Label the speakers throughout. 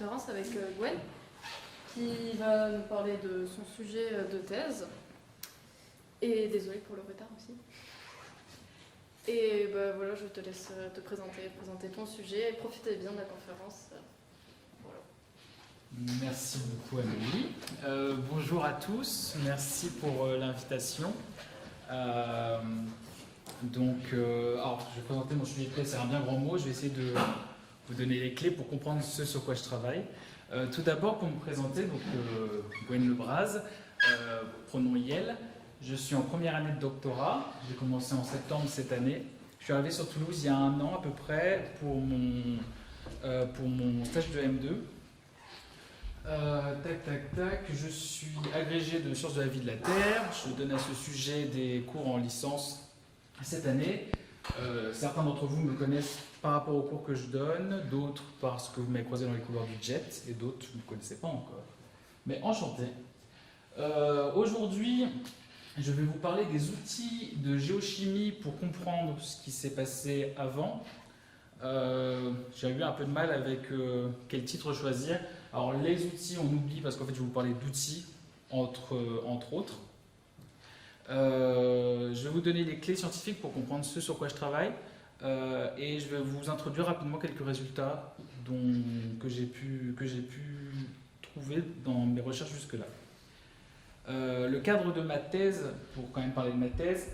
Speaker 1: conférence avec Gwen, qui va nous parler de son sujet de thèse. Et désolée pour le retard aussi. Et bah, voilà, je te laisse te présenter ton sujet et profitez bien de la conférence. Voilà.
Speaker 2: Merci beaucoup Amélie. Bonjour à tous, merci pour l'invitation. Alors, je vais présenter mon sujet de thèse, c'est un bien grand mot, je vais essayer de vous donner les clés pour comprendre ce sur quoi je travaille. Tout d'abord, pour me présenter, Gwen Lebras, pronom IEL. Je suis en première année de doctorat, j'ai commencé en septembre cette année. Je suis arrivé sur Toulouse il y a 1 an à peu près pour mon stage de M2. Je suis agrégé de sciences de la vie de la Terre. Je donne à ce sujet des cours en licence cette année. Certains d'entre vous me connaissent par rapport aux cours que je donne, d'autres parce que vous m'avez croisé dans les couloirs du JET, et d'autres vous ne me connaissez pas encore. Mais enchanté. Aujourd'hui, je vais vous parler des outils de géochimie pour comprendre ce qui s'est passé avant. J'ai eu un peu de mal avec quel titre choisir. Alors les outils, on oublie parce qu'en fait je vais vous parler d'outils entre autres. Je vais vous donner les clés scientifiques pour comprendre ce sur quoi je travaille et je vais vous introduire rapidement quelques résultats que j'ai pu trouver dans mes recherches jusque-là. Le cadre de ma thèse, pour quand même parler de ma thèse,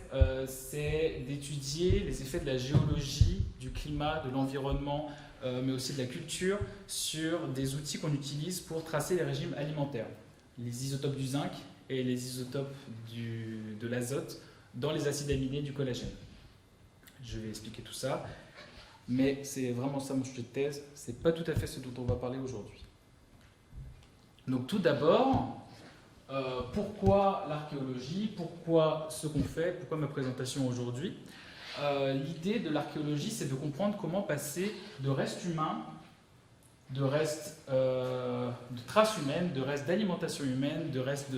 Speaker 2: c'est d'étudier les effets de la géologie, du climat, de l'environnement, mais aussi de la culture sur des outils qu'on utilise pour tracer les régimes alimentaires, les isotopes du zinc et les isotopes de l'azote dans les acides aminés du collagène. Je vais expliquer tout ça, mais c'est vraiment ça mon sujet de thèse, c'est pas tout à fait ce dont on va parler aujourd'hui. Donc tout d'abord, pourquoi l'archéologie, pourquoi ce qu'on fait, pourquoi ma présentation aujourd'hui. L'idée de l'archéologie, c'est de comprendre comment passer de restes humains, de traces humaines, de restes d'alimentation humaine, de restes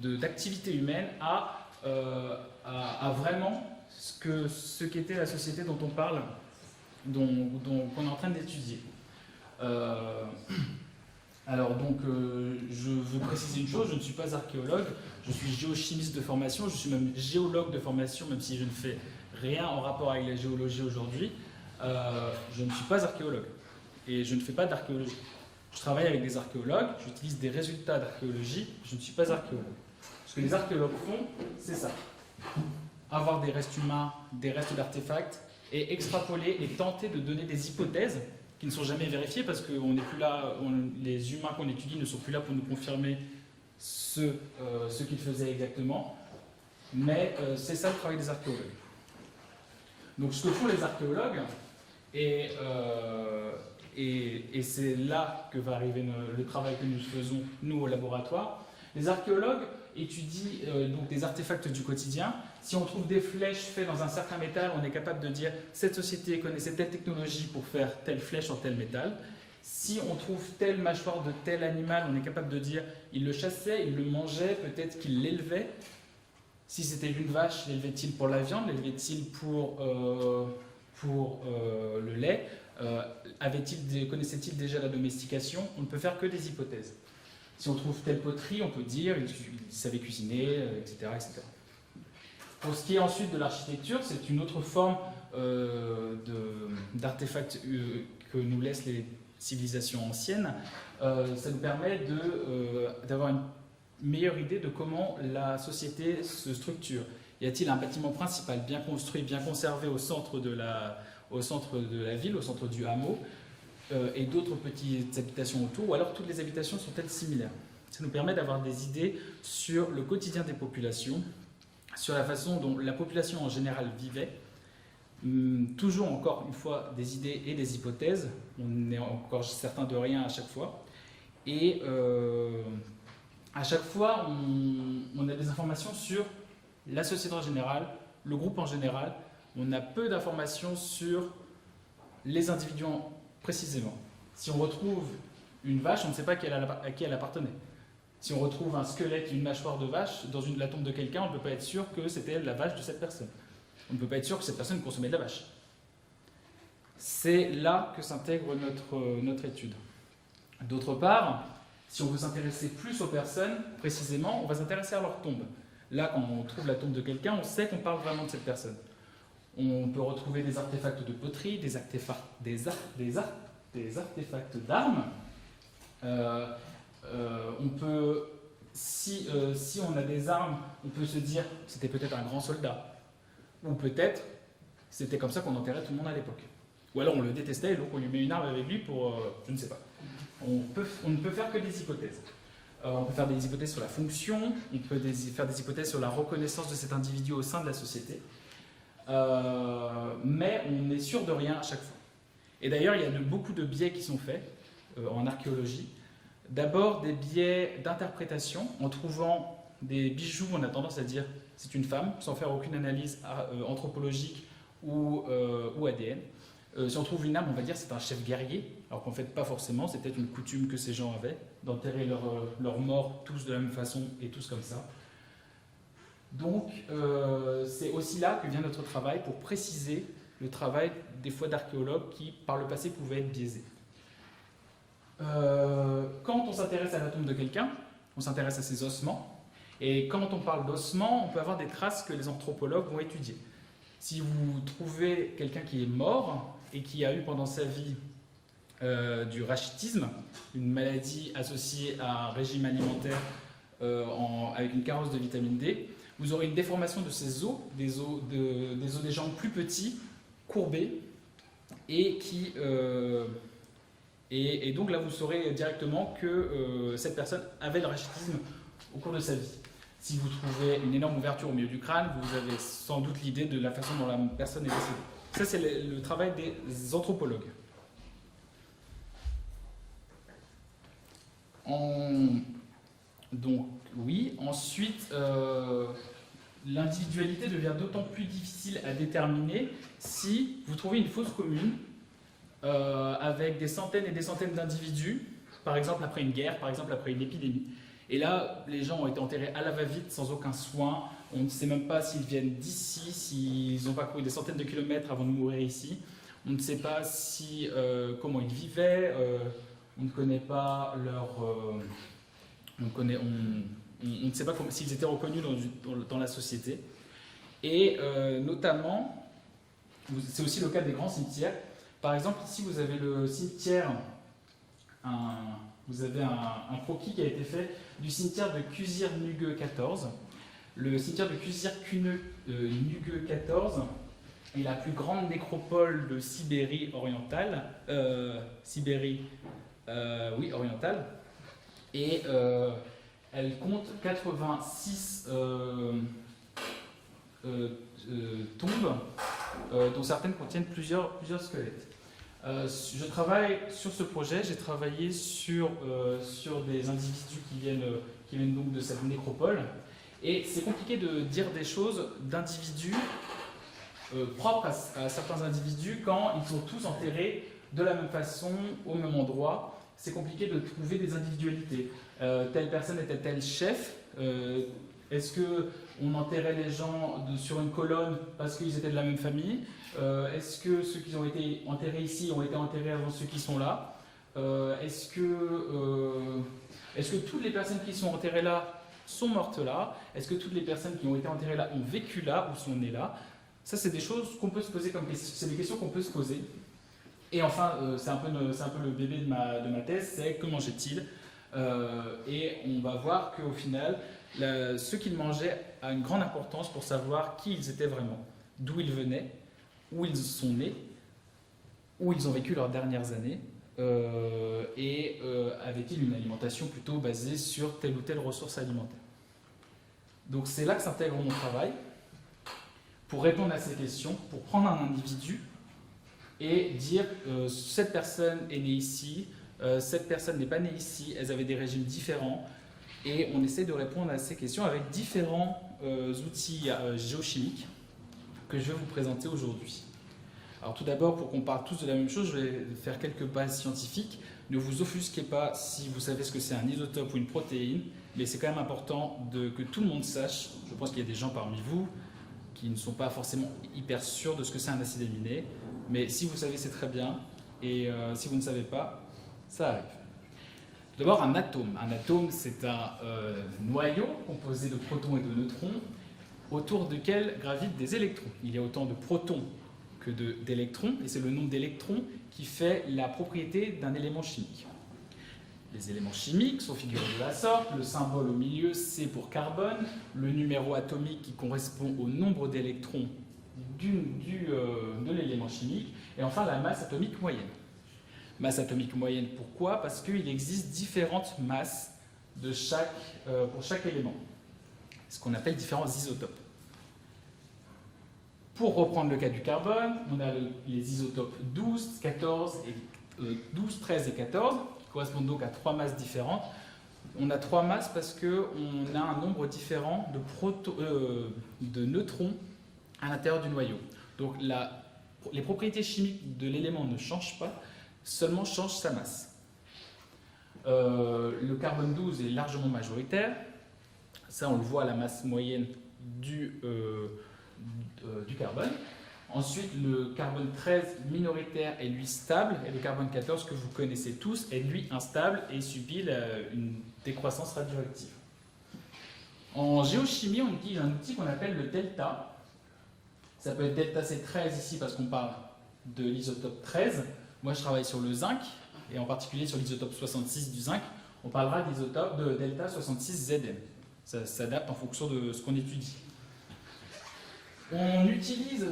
Speaker 2: d'activités humaines à vraiment ce qu'était la société dont on parle, qu'on est en train d'étudier. Je veux préciser une chose, je ne suis pas archéologue, je suis géochimiste de formation, je suis même géologue de formation, même si je ne fais rien en rapport avec la géologie aujourd'hui. Je ne suis pas archéologue et je ne fais pas d'archéologie. Je travaille avec des archéologues, j'utilise des résultats d'archéologie, je ne suis pas archéologue. Ce que les archéologues font, c'est ça. Avoir des restes humains, des restes d'artefacts et extrapoler et tenter de donner des hypothèses qui ne sont jamais vérifiées parce que les humains qu'on étudie ne sont plus là pour nous confirmer ce qu'ils faisaient exactement. Mais c'est ça le travail des archéologues. Donc ce que font les archéologues, et c'est là que va arriver le travail que nous faisons, nous, au laboratoire, les archéologues étudient donc des artefacts du quotidien. Si on trouve des flèches faites dans un certain métal, on est capable de dire cette société connaissait telle technologie pour faire telle flèche en tel métal. Si on trouve telle mâchoire de tel animal, on est capable de dire il le chassait, il le mangeait, peut-être qu'il l'élevait. Si c'était une vache, l'élevait-il pour la viande, l'élevait-il pour le lait, connaissait-il déjà la domestication? On ne peut faire que des hypothèses. Si on trouve telle poterie, on peut dire il savait cuisiner, etc., etc. Pour ce qui est ensuite de l'architecture, c'est une autre forme d'artefacts que nous laissent les civilisations anciennes. Ça nous permet d'avoir une meilleure idée de comment la société se structure. Y a-t-il un bâtiment principal bien construit, bien conservé au centre de la ville, au centre du hameau, et d'autres petites habitations autour, ou alors toutes les habitations sont-elles similaires? Ça nous permet d'avoir des idées sur le quotidien des populations, sur la façon dont la population en général vivait. Toujours encore une fois des idées et des hypothèses, on n'est encore certain de rien à chaque fois, et à chaque fois on a des informations sur la société en général, le groupe en général, on a peu d'informations sur les individus précisément. Si on retrouve une vache, on ne sait pas à qui elle appartenait. Si on retrouve un squelette, une mâchoire de vache dans la tombe de quelqu'un, on ne peut pas être sûr que c'était la vache de cette personne. On ne peut pas être sûr que cette personne consommait de la vache. C'est là que s'intègre notre étude. D'autre part, si on veut s'intéresser plus aux personnes, précisément, on va s'intéresser à leur tombe. Là, quand on trouve la tombe de quelqu'un, on sait qu'on parle vraiment de cette personne. On peut retrouver des artefacts de poterie, des artefacts d'armes. On peut, si on a des armes, on peut se dire c'était peut-être un grand soldat. Ou peut-être c'était comme ça qu'on enterrait tout le monde à l'époque. Ou alors on le détestait et donc on lui met une arme avec lui pour... je ne sais pas. On ne peut faire que des hypothèses. On peut faire des hypothèses sur la fonction, on peut faire des hypothèses sur la reconnaissance de cet individu au sein de la société. Mais on n'est sûr de rien à chaque fois. Et d'ailleurs, il y a beaucoup de biais qui sont faits en archéologie. D'abord, des biais d'interprétation. En trouvant des bijoux, on a tendance à dire c'est une femme, sans faire aucune analyse anthropologique ou ADN. Si on trouve une âme, on va dire c'est un chef guerrier, alors qu'en fait pas forcément, c'était une coutume que ces gens avaient, d'enterrer leurs morts tous de la même façon et tous comme ça. Donc c'est aussi là que vient notre travail pour préciser le travail des fois d'archéologues qui par le passé pouvaient être biaisés. Quand on s'intéresse à la tombe de quelqu'un, on s'intéresse à ses ossements, et quand on parle d'ossements, on peut avoir des traces que les anthropologues vont étudier. Si vous trouvez quelqu'un qui est mort et qui a eu pendant sa vie du rachitisme, une maladie associée à un régime alimentaire avec une carence de vitamine D, vous aurez une déformation de ses os, des os des jambes plus petits, courbés, et donc là vous saurez directement que cette personne avait le rachitisme au cours de sa vie. Si vous trouvez une énorme ouverture au milieu du crâne, vous avez sans doute l'idée de la façon dont la personne est décédée. Ça, c'est le travail des anthropologues. Donc, oui. Ensuite, l'individualité devient d'autant plus difficile à déterminer si vous trouvez une fosse commune avec des centaines et des centaines d'individus, par exemple après une guerre, par exemple après une épidémie. Et là, les gens ont été enterrés à la va-vite, sans aucun soin. On ne sait même pas s'ils viennent d'ici, s'ils n'ont pas couru des centaines de kilomètres avant de mourir ici. On ne sait pas comment ils vivaient. On ne connaît pas leur... on ne sait pas s'ils étaient reconnus dans la société. Et notamment, c'est aussi le cas des grands cimetières. Par exemple, ici, vous avez le cimetière... Vous avez un croquis qui a été fait du cimetière de Cusir-Nugue 14. Le cimetière de Cusir-Nugue 14 est la plus grande nécropole de Sibérie orientale. Orientale. Et elle compte 86 tombes, dont certaines contiennent plusieurs squelettes. Je travaille sur ce projet, j'ai travaillé sur des individus qui viennent donc de cette nécropole, et c'est compliqué de dire des choses d'individus propres à certains individus quand ils sont tous enterrés de la même façon, au même endroit. C'est compliqué de trouver des individualités. Telle personne était tel chef. Est-ce qu'on enterrait les gens sur une colonne parce qu'ils étaient de la même famille? Est-ce que ceux qui ont été enterrés ici ont été enterrés avant ceux qui sont là? Est-ce que toutes les personnes qui sont enterrées là sont mortes là? Est-ce que toutes les personnes qui ont été enterrées là ont vécu là ou sont nées là? Ça, c'est des choses qu'on peut se poser c'est des questions qu'on peut se poser. Et enfin, c'est un peu le bébé de ma thèse, c'est que mangeait-il? Et on va voir qu'au final, ce qu'ils mangeaient a une grande importance pour savoir qui ils étaient vraiment, d'où ils venaient, où ils sont nés, où ils ont vécu leurs dernières années, et avaient-ils une alimentation plutôt basée sur telle ou telle ressource alimentaire. Donc c'est là que s'intègre mon travail, pour répondre à ces questions, pour prendre un individu et dire cette personne est née ici, cette personne n'est pas née ici, elles avaient des régimes différents, et on essaie de répondre à ces questions avec différents outils géochimiques que je vais vous présenter aujourd'hui. Alors tout d'abord, pour qu'on parle tous de la même chose, je vais faire quelques bases scientifiques. Ne vous offusquez pas si vous savez ce que c'est un isotope ou une protéine, mais c'est quand même important que tout le monde sache. Je pense qu'il y a des gens parmi vous qui ne sont pas forcément hyper sûrs de ce que c'est un acide aminé, mais si vous savez, c'est très bien, et si vous ne savez pas, ça arrive. D'abord, un atome. Un atome, c'est un noyau composé de protons et de neutrons autour duquel gravitent des électrons. Il y a autant de protons que d'électrons, et c'est le nombre d'électrons qui fait la propriété d'un élément chimique. Les éléments chimiques sont figurés de la sorte, le symbole au milieu, c'est pour carbone, le numéro atomique qui correspond au nombre d'électrons de l'élément chimique, et enfin la masse atomique moyenne. Masse atomique moyenne, pourquoi? Parce qu'il existe différentes masses pour chaque élément, ce qu'on appelle différents isotopes. Pour reprendre le cas du carbone, on a les isotopes 12, 12, 13 et 14, qui correspondent donc à 3 masses différentes. On a 3 masses parce qu'on a un nombre différent de neutrons à l'intérieur du noyau. Donc les propriétés chimiques de l'élément ne changent pas, seulement change sa masse. Le carbone 12 est largement majoritaire. Ça, on le voit à la masse moyenne du carbone. Ensuite, le carbone 13 minoritaire est lui stable, et le carbone 14 que vous connaissez tous est lui instable et subit une décroissance radioactive. En géochimie, on utilise un outil qu'on appelle le delta. Ça peut être delta C13 ici parce qu'on parle de l'isotope 13. Moi, je travaille sur le zinc, et en particulier sur l'isotope 66 du zinc. On parlera d'isotope de delta 66Zn. Ça s'adapte en fonction de ce qu'on étudie. On utilise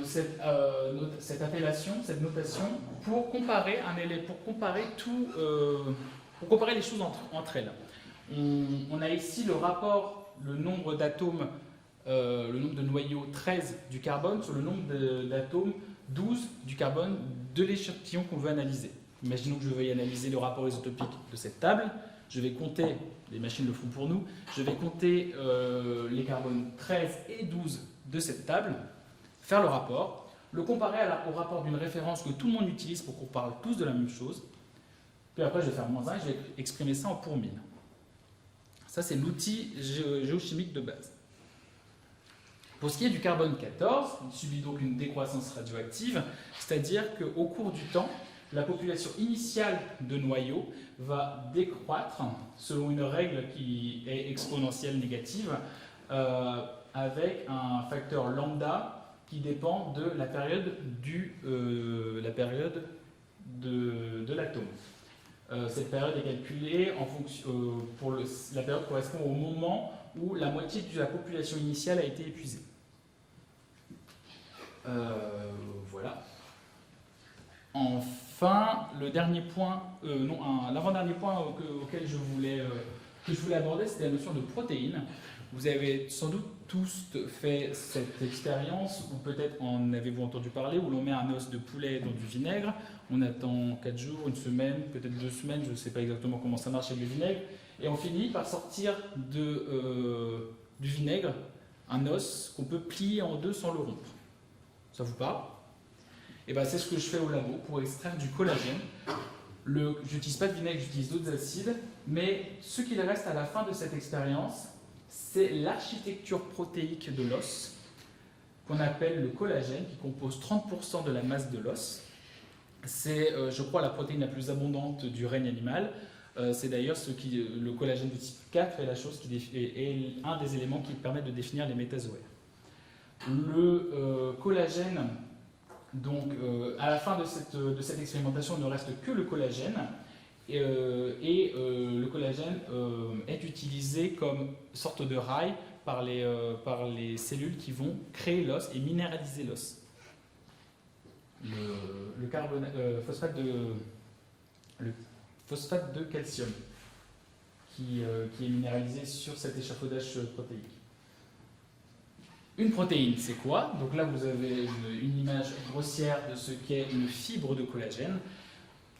Speaker 2: cette appellation, cette notation, pour comparer les choses entre elles. On a ici le rapport, le nombre d'atomes, le nombre de noyaux 13 du carbone sur le nombre d'atomes 12 du carbone de l'échantillon qu'on veut analyser. Imaginons que je veuille analyser le rapport isotopique de cette table. Je vais compter, les machines le font pour nous, je vais compter les carbones 13 et 12 de cette table, faire le rapport, le comparer au rapport d'une référence que tout le monde utilise pour qu'on parle tous de la même chose. Puis après, je vais faire -1 et je vais exprimer ça en pour 1000. Ça, c'est l'outil géochimique de base. Pour ce qui est du carbone 14, il subit donc une décroissance radioactive, c'est-à-dire qu'au cours du temps, la population initiale de noyaux va décroître selon une règle qui est exponentielle négative, avec un facteur lambda qui dépend de la période de l'atome. Cette période est calculée en fonction, la période correspond au moment où la moitié de la population initiale a été épuisée. Voilà. Enfin, le dernier point, l'avant-dernier point auquel je voulais aborder, c'était la notion de protéines. Vous avez sans doute tous fait cette expérience, ou peut-être en avez-vous entendu parler, où l'on met un os de poulet dans du vinaigre, on attend 4 jours, une semaine, peut-être 2 semaines, je ne sais pas exactement comment ça marche avec le vinaigre, et on finit par sortir du vinaigre un os qu'on peut plier en deux sans le rompre. Ça vous parle? Et ben, c'est ce que je fais au labo pour extraire du collagène. Je n'utilise pas de vinaigre, j'utilise d'autres acides, mais ce qu'il reste à la fin de cette expérience, c'est l'architecture protéique de l'os, qu'on appelle le collagène, qui compose 30% de la masse de l'os. C'est, je crois, la protéine la plus abondante du règne animal. C'est d'ailleurs le collagène de type 4 est la chose est un des éléments qui permet de définir les métazoaires. Le collagène, donc à la fin de cette expérimentation, il ne reste que le collagène. Et le collagène est utilisé comme sorte de rail par les cellules qui vont créer l'os et minéraliser l'os. Le phosphate de calcium qui est minéralisé sur cet échafaudage protéique. Une protéine, c'est quoi? Donc là, vous avez une image grossière de ce qu'est une fibre de collagène.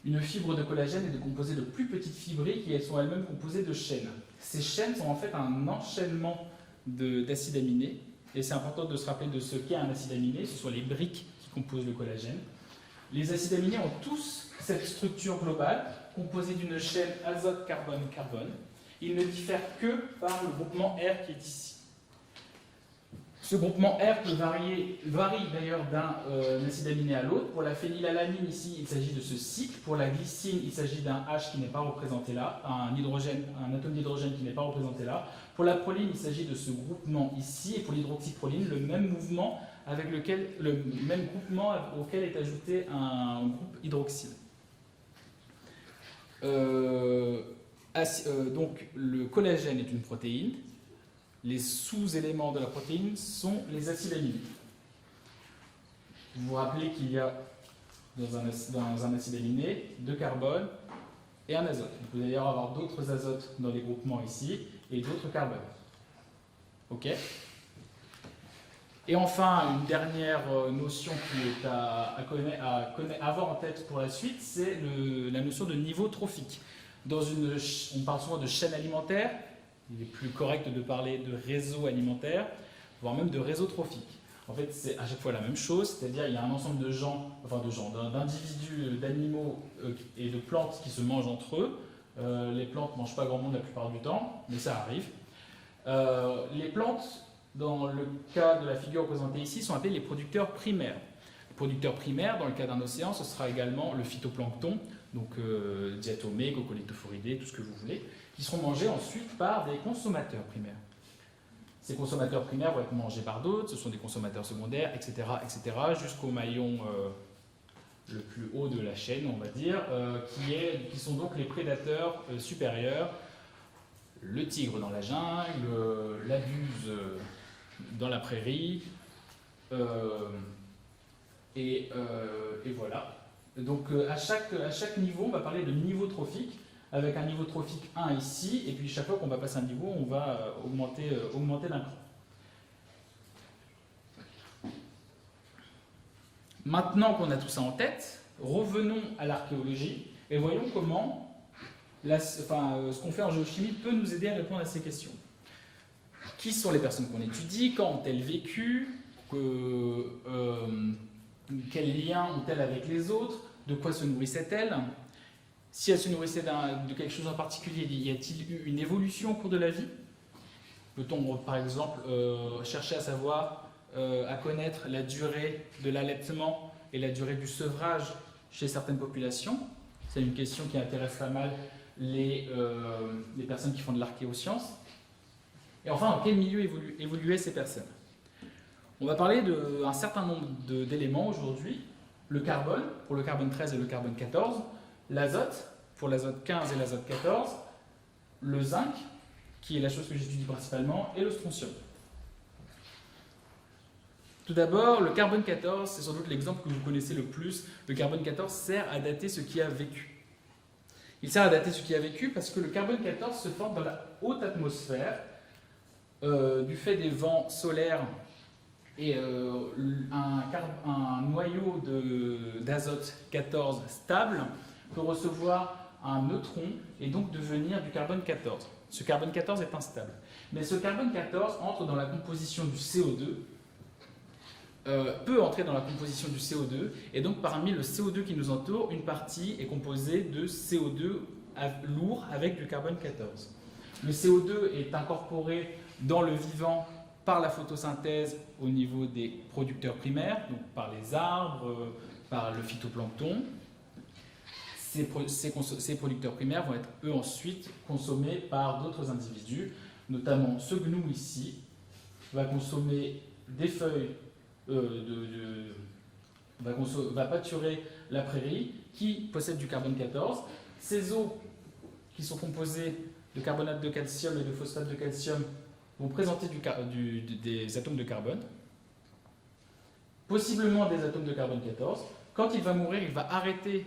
Speaker 2: Une fibre de collagène est composée de plus petites fibrilles qui sont elles-mêmes composées de chaînes. Ces chaînes sont en fait un enchaînement d'acides aminés. Et c'est important de se rappeler de ce qu'est un acide aminé. Ce sont les briques qui composent le collagène. Les acides aminés ont tous cette structure globale composée d'une chaîne azote-carbone-carbone. Ils ne diffèrent que par le groupement R qui est ici. Ce groupement R varie d'ailleurs d'un acide aminé à l'autre. Pour la phénylalanine, ici, il s'agit de ce cycle. Pour la glycine, il s'agit d'un H qui n'est pas représenté là, un atome d'hydrogène qui n'est pas représenté là. Pour la proline, il s'agit de ce groupement ici. Et pour l'hydroxyproline, le même groupement auquel est ajouté un groupe hydroxyle. Donc, le collagène est une protéine. Les sous-éléments de la protéine sont les acides aminés. Vous vous rappelez qu'il y a dans un acide aminé 2 carbones et un azote. Il peut d'ailleurs avoir d'autres azotes dans les groupements ici et d'autres carbones. Ok ? Et enfin, une dernière notion qui est à avoir en tête pour la suite, c'est la notion de niveau trophique. On parle souvent de chaîne alimentaire. Il est plus correct de parler de réseau alimentaire, voire même de réseau trophique. En fait, c'est à chaque fois la même chose, c'est-à-dire il y a un ensemble d'individus, d'animaux et de plantes qui se mangent entre eux. Les plantes ne mangent pas grand monde la plupart du temps, mais ça arrive. Les plantes, dans le cas de la figure représentée ici, sont appelées les producteurs primaires. Les producteurs primaires, dans le cas d'un océan, ce sera également le phytoplancton, donc diatomées, coccolithophoridés, tout ce que vous voulez, qui seront mangés ensuite par des consommateurs primaires. Ces consommateurs primaires vont être mangés par d'autres, ce sont des consommateurs secondaires, etc., jusqu'au maillon le plus haut de la chaîne, on va dire, qui sont donc les prédateurs supérieurs, le tigre dans la jungle, la buse dans la prairie, et voilà. Donc à chaque niveau, on va parler de niveau trophique, avec un niveau trophique 1 ici, et puis chaque fois qu'on va passer un niveau, on va augmenter d'un cran. Maintenant qu'on a tout ça en tête, revenons à l'archéologie et voyons comment ce qu'on fait en géochimie peut nous aider à répondre à ces questions. Qui sont les personnes qu'on étudie? Quand ont-elles vécu? Quels liens ont-elles avec les autres? De quoi se nourrissaient-elles? Si elles se nourrissaient de quelque chose en particulier, y a-t-il eu une évolution au cours de la vie? Peut-on, par exemple, chercher à savoir, à connaître la durée de l'allaitement et la durée du sevrage chez certaines populations? C'est une question qui intéresse pas mal les personnes qui font de l'archéoscience. Et enfin, dans quel milieu évoluaient ces personnes? On va parler d'un certain nombre d'éléments aujourd'hui. Le carbone, pour le carbone 13 et le carbone 14, l'azote, pour l'azote 15 et l'azote 14, le zinc, qui est la chose que j'étudie principalement, et le strontium. Tout d'abord, le carbone 14, c'est sans doute l'exemple que vous connaissez le plus. Le carbone 14 sert à dater ce qui a vécu. Il sert à dater ce qui a vécu parce que le carbone 14 se forme dans la haute atmosphère du fait des vents solaires et un noyau d'azote 14 stable peut recevoir un neutron et donc devenir du carbone 14. Ce carbone 14 est instable. Mais ce carbone 14 entre dans la composition du CO2, peut entrer dans la composition du CO2, et donc parmi le CO2 qui nous entoure, une partie est composée de CO2 lourd avec du carbone 14. Le CO2 est incorporé dans le vivant par la photosynthèse au niveau des producteurs primaires, donc par les arbres, par le phytoplancton. Ces producteurs primaires vont être eux ensuite consommés par d'autres individus, notamment ce gnou ici va consommer des feuilles, va pâturer la prairie qui possède du carbone 14. Ces eaux qui sont composées de carbonate de calcium et de phosphate de calcium vont présenter des atomes de carbone, possiblement des atomes de carbone 14. Quand il va mourir, il va arrêter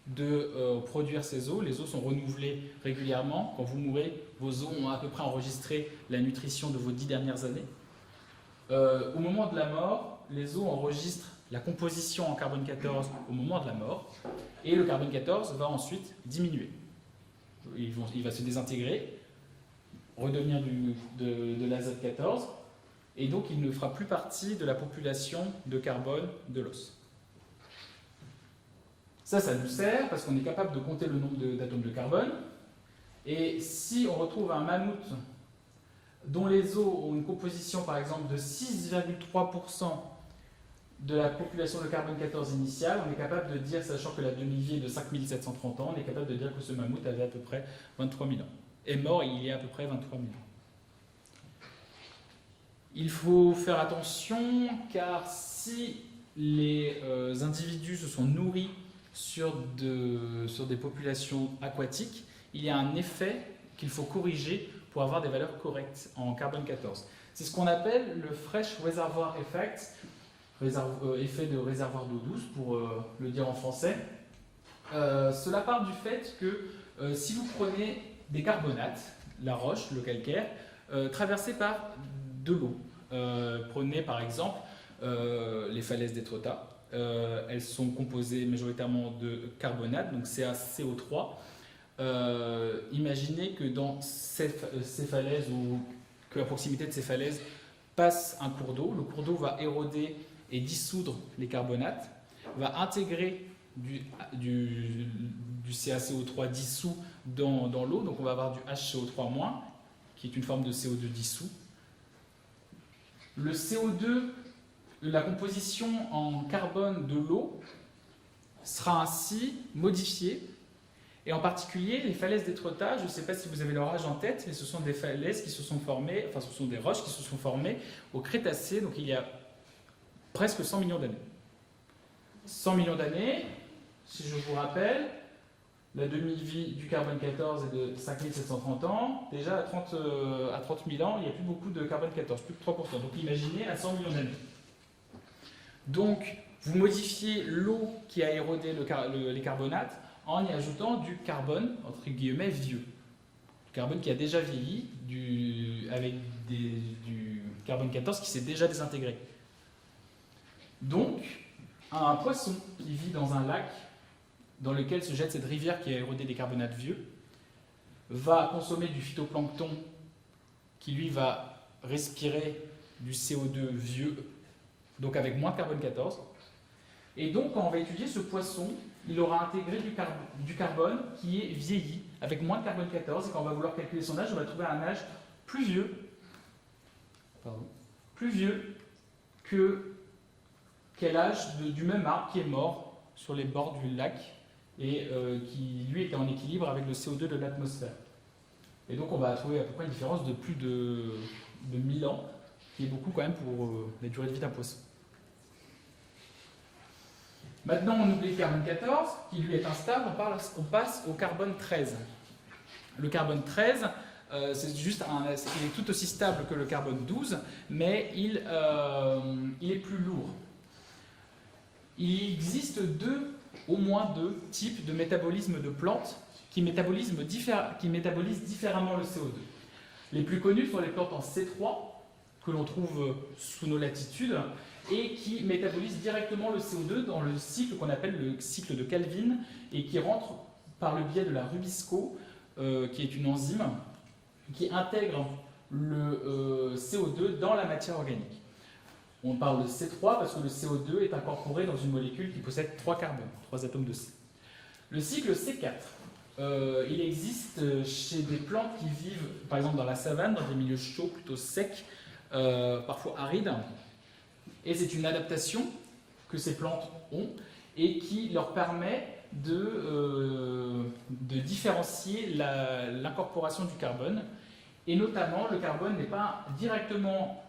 Speaker 2: de produire ces eaux. Les eaux sont renouvelées régulièrement. Quand vous mourrez, vos eaux ont à peu près enregistré la nutrition de vos 10 dernières années. Au moment de la mort, les eaux enregistrent la composition en carbone 14 au moment de la mort, et le carbone 14 va ensuite diminuer. Il va se désintégrer, redevenir de l'azote 14, et donc il ne fera plus partie de la population de carbone de l'os. Ça nous sert parce qu'on est capable de compter le nombre d'atomes de carbone, et si on retrouve un mammouth dont les eaux ont une composition par exemple de 6,3% de la population de carbone 14 initiale, on est capable de dire, sachant que la demi-vie est de 5730 ans, on est capable de dire que ce mammouth avait à peu près 23 000 ans. Est mort il y a à peu près 23 000 ans. Il faut faire attention car si les individus se sont nourris sur des populations aquatiques, il y a un effet qu'il faut corriger pour avoir des valeurs correctes en carbone 14. C'est ce qu'on appelle le Fresh Reservoir Effect, effet de réservoir d'eau douce pour le dire en français. Cela part du fait que si vous prenez des carbonates, la roche, le calcaire, traversés par de l'eau, prenez par exemple les falaises d'Étretat, elles sont composées majoritairement de carbonate, donc CaCO3. Imaginez que dans ces falaises ou qu'à proximité de ces falaises passe un cours d'eau. Le cours d'eau va éroder et dissoudre les carbonates, va intégrer du CaCO3 dissous dans l'eau, donc on va avoir du HCO3-, qui est une forme de CO2 dissous. Le CO2, la composition en carbone de l'eau sera ainsi modifiée. Et en particulier, les falaises d'Étretat, je ne sais pas si vous avez leur âge en tête, mais ce sont des falaises qui se sont formées, enfin ce sont des roches qui se sont formées au Crétacé, donc il y a presque 100 millions d'années. 100 millions d'années, si je vous rappelle, la demi-vie du carbone 14 est de 5730 ans. Déjà à 30 000 ans, il n'y a plus beaucoup de carbone 14, plus de 3%. Donc imaginez à 100 millions d'années. Donc vous modifiez l'eau qui a érodé les carbonates en y ajoutant du carbone, entre guillemets, vieux. Du carbone qui a déjà vieilli, avec du carbone 14 qui s'est déjà désintégré. Donc, un poisson qui vit dans un lac dans lequel se jette cette rivière qui a érodé des carbonates vieux va consommer du phytoplancton qui lui va respirer du CO2 vieux, donc avec moins de carbone 14. Et donc, quand on va étudier ce poisson, il aura intégré du carbone qui est vieilli, avec moins de carbone 14, et quand on va vouloir calculer son âge, on va trouver un âge plus vieux que quel âge du même arbre qui est mort sur les bords du lac et qui, lui, était en équilibre avec le CO2 de l'atmosphère. Et donc, on va trouver à peu près une différence de plus de 1000 ans, qui est beaucoup quand même pour la durée de vie d'un poisson. Maintenant, on oublie le carbone 14, qui lui est instable, on passe au carbone 13. Le carbone 13, il est tout aussi stable que le carbone 12, mais il est plus lourd. Il existe au moins deux types de métabolisme de plantes qui métabolisent différemment le CO2. Les plus connus sont les plantes en C3, que l'on trouve sous nos latitudes, et qui métabolisent directement le CO2 dans le cycle qu'on appelle le cycle de Calvin, et qui rentre par le biais de la rubisco, qui est une enzyme qui intègre le CO2 dans la matière organique. On parle de C3 parce que le CO2 est incorporé dans une molécule qui possède 3 carbones, 3 atomes de C. Le cycle C4, il existe chez des plantes qui vivent, par exemple, dans la savane, dans des milieux chauds, plutôt secs, parfois arides. Et c'est une adaptation que ces plantes ont et qui leur permet de différencier l'incorporation du carbone. Et notamment, le carbone n'est pas directement...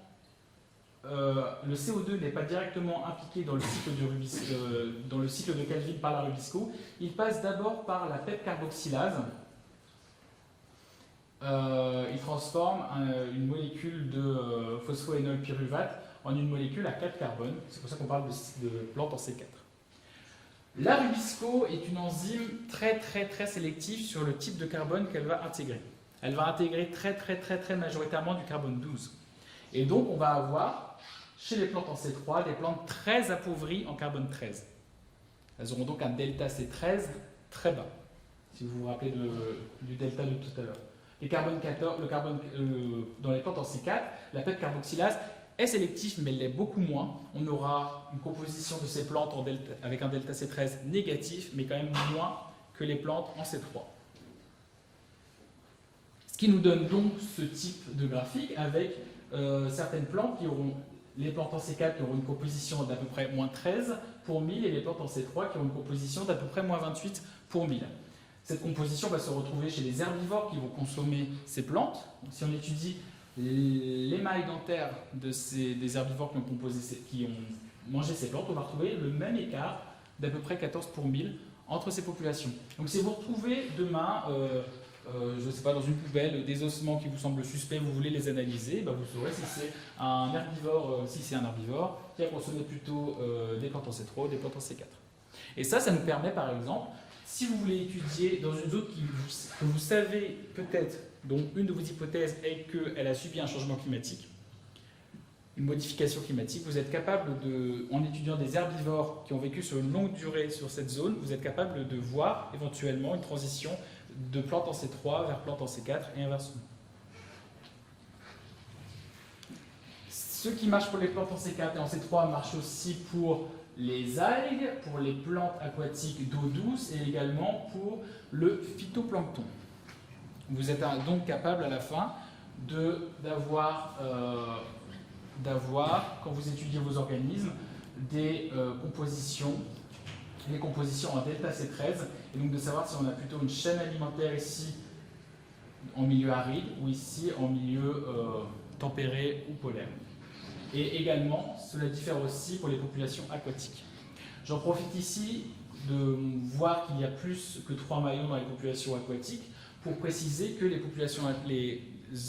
Speaker 2: le CO2 n'est pas directement impliqué dans le cycle de Calvin par la rubisco. Il passe d'abord par la PEP carboxylase. Il transforme une molécule de phosphoénol pyruvate en une molécule à 4 carbones. C'est pour ça qu'on parle de plantes en C4. La rubisco est une enzyme très sélective sur le type de carbone qu'elle va intégrer. Elle va intégrer très majoritairement du carbone 12. Et donc on va avoir, chez les plantes en C3, des plantes très appauvries en carbone 13. Elles auront donc un delta C13 très bas, si vous vous rappelez du delta de tout à l'heure. Dans les plantes en C4, la PEP carboxylase est sélective, mais elle l'est beaucoup moins. On aura une composition de ces plantes avec un delta C13 négatif, mais quand même moins que les plantes en C3. Ce Ce qui nous donne donc ce type de graphique avec certaines plantes qui auront, les plantes en C4 qui auront une composition d'à peu près moins 13 pour 1000 et les plantes en C3 qui auront une composition d'à peu près moins 28 pour 1000. Cette composition va se retrouver chez les herbivores qui vont consommer ces plantes. Donc, si on étudie l'émail dentaire des herbivores qui ont mangé ces plantes, on va retrouver le même écart d'à peu près 14 pour 1000 entre ces populations. Donc si vous retrouvez demain, je ne sais pas, dans une poubelle, des ossements qui vous semblent suspects, vous voulez les analyser, vous saurez si c'est un herbivore, qui a consommé plutôt des plantes en C3 ou des plantes en C4. Et ça nous permet par exemple, si vous voulez étudier dans une zone que vous savez peut-être, dont une de vos hypothèses est qu'elle a subi un changement climatique, une modification climatique, vous êtes capable en étudiant des herbivores qui ont vécu sur une longue durée sur cette zone, vous êtes capable de voir éventuellement une transition de plantes en C3 vers plantes en C4 et inversement. Ce qui marche pour les plantes en C4 et en C3 marche aussi pour les algues, pour les plantes aquatiques d'eau douce et également pour le phytoplancton. Vous êtes donc capable à la fin d'avoir, quand vous étudiez vos organismes, des compositions en delta C13, et donc de savoir si on a plutôt une chaîne alimentaire ici en milieu aride ou ici en milieu tempéré ou polaire. Et également, cela diffère aussi pour les populations aquatiques. J'en profite ici de voir qu'il y a plus que 3 maillons dans les populations aquatiques pour préciser que les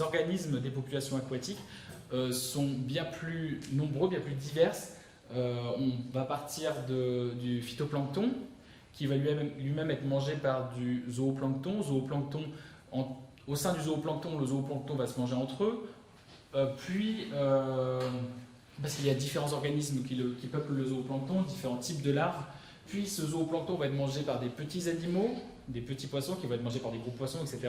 Speaker 2: organismes des populations aquatiques sont bien plus nombreux, bien plus diverses. On va partir du phytoplancton qui va lui-même être mangé par du zooplancton. Au sein du zooplancton, le zooplancton va se manger entre eux. Parce qu'il y a différents organismes qui peuplent le zooplancton, différents types de larves. Puis ce zooplancton va être mangé par des petits animaux, des petits poissons qui vont être mangés par des gros poissons, etc.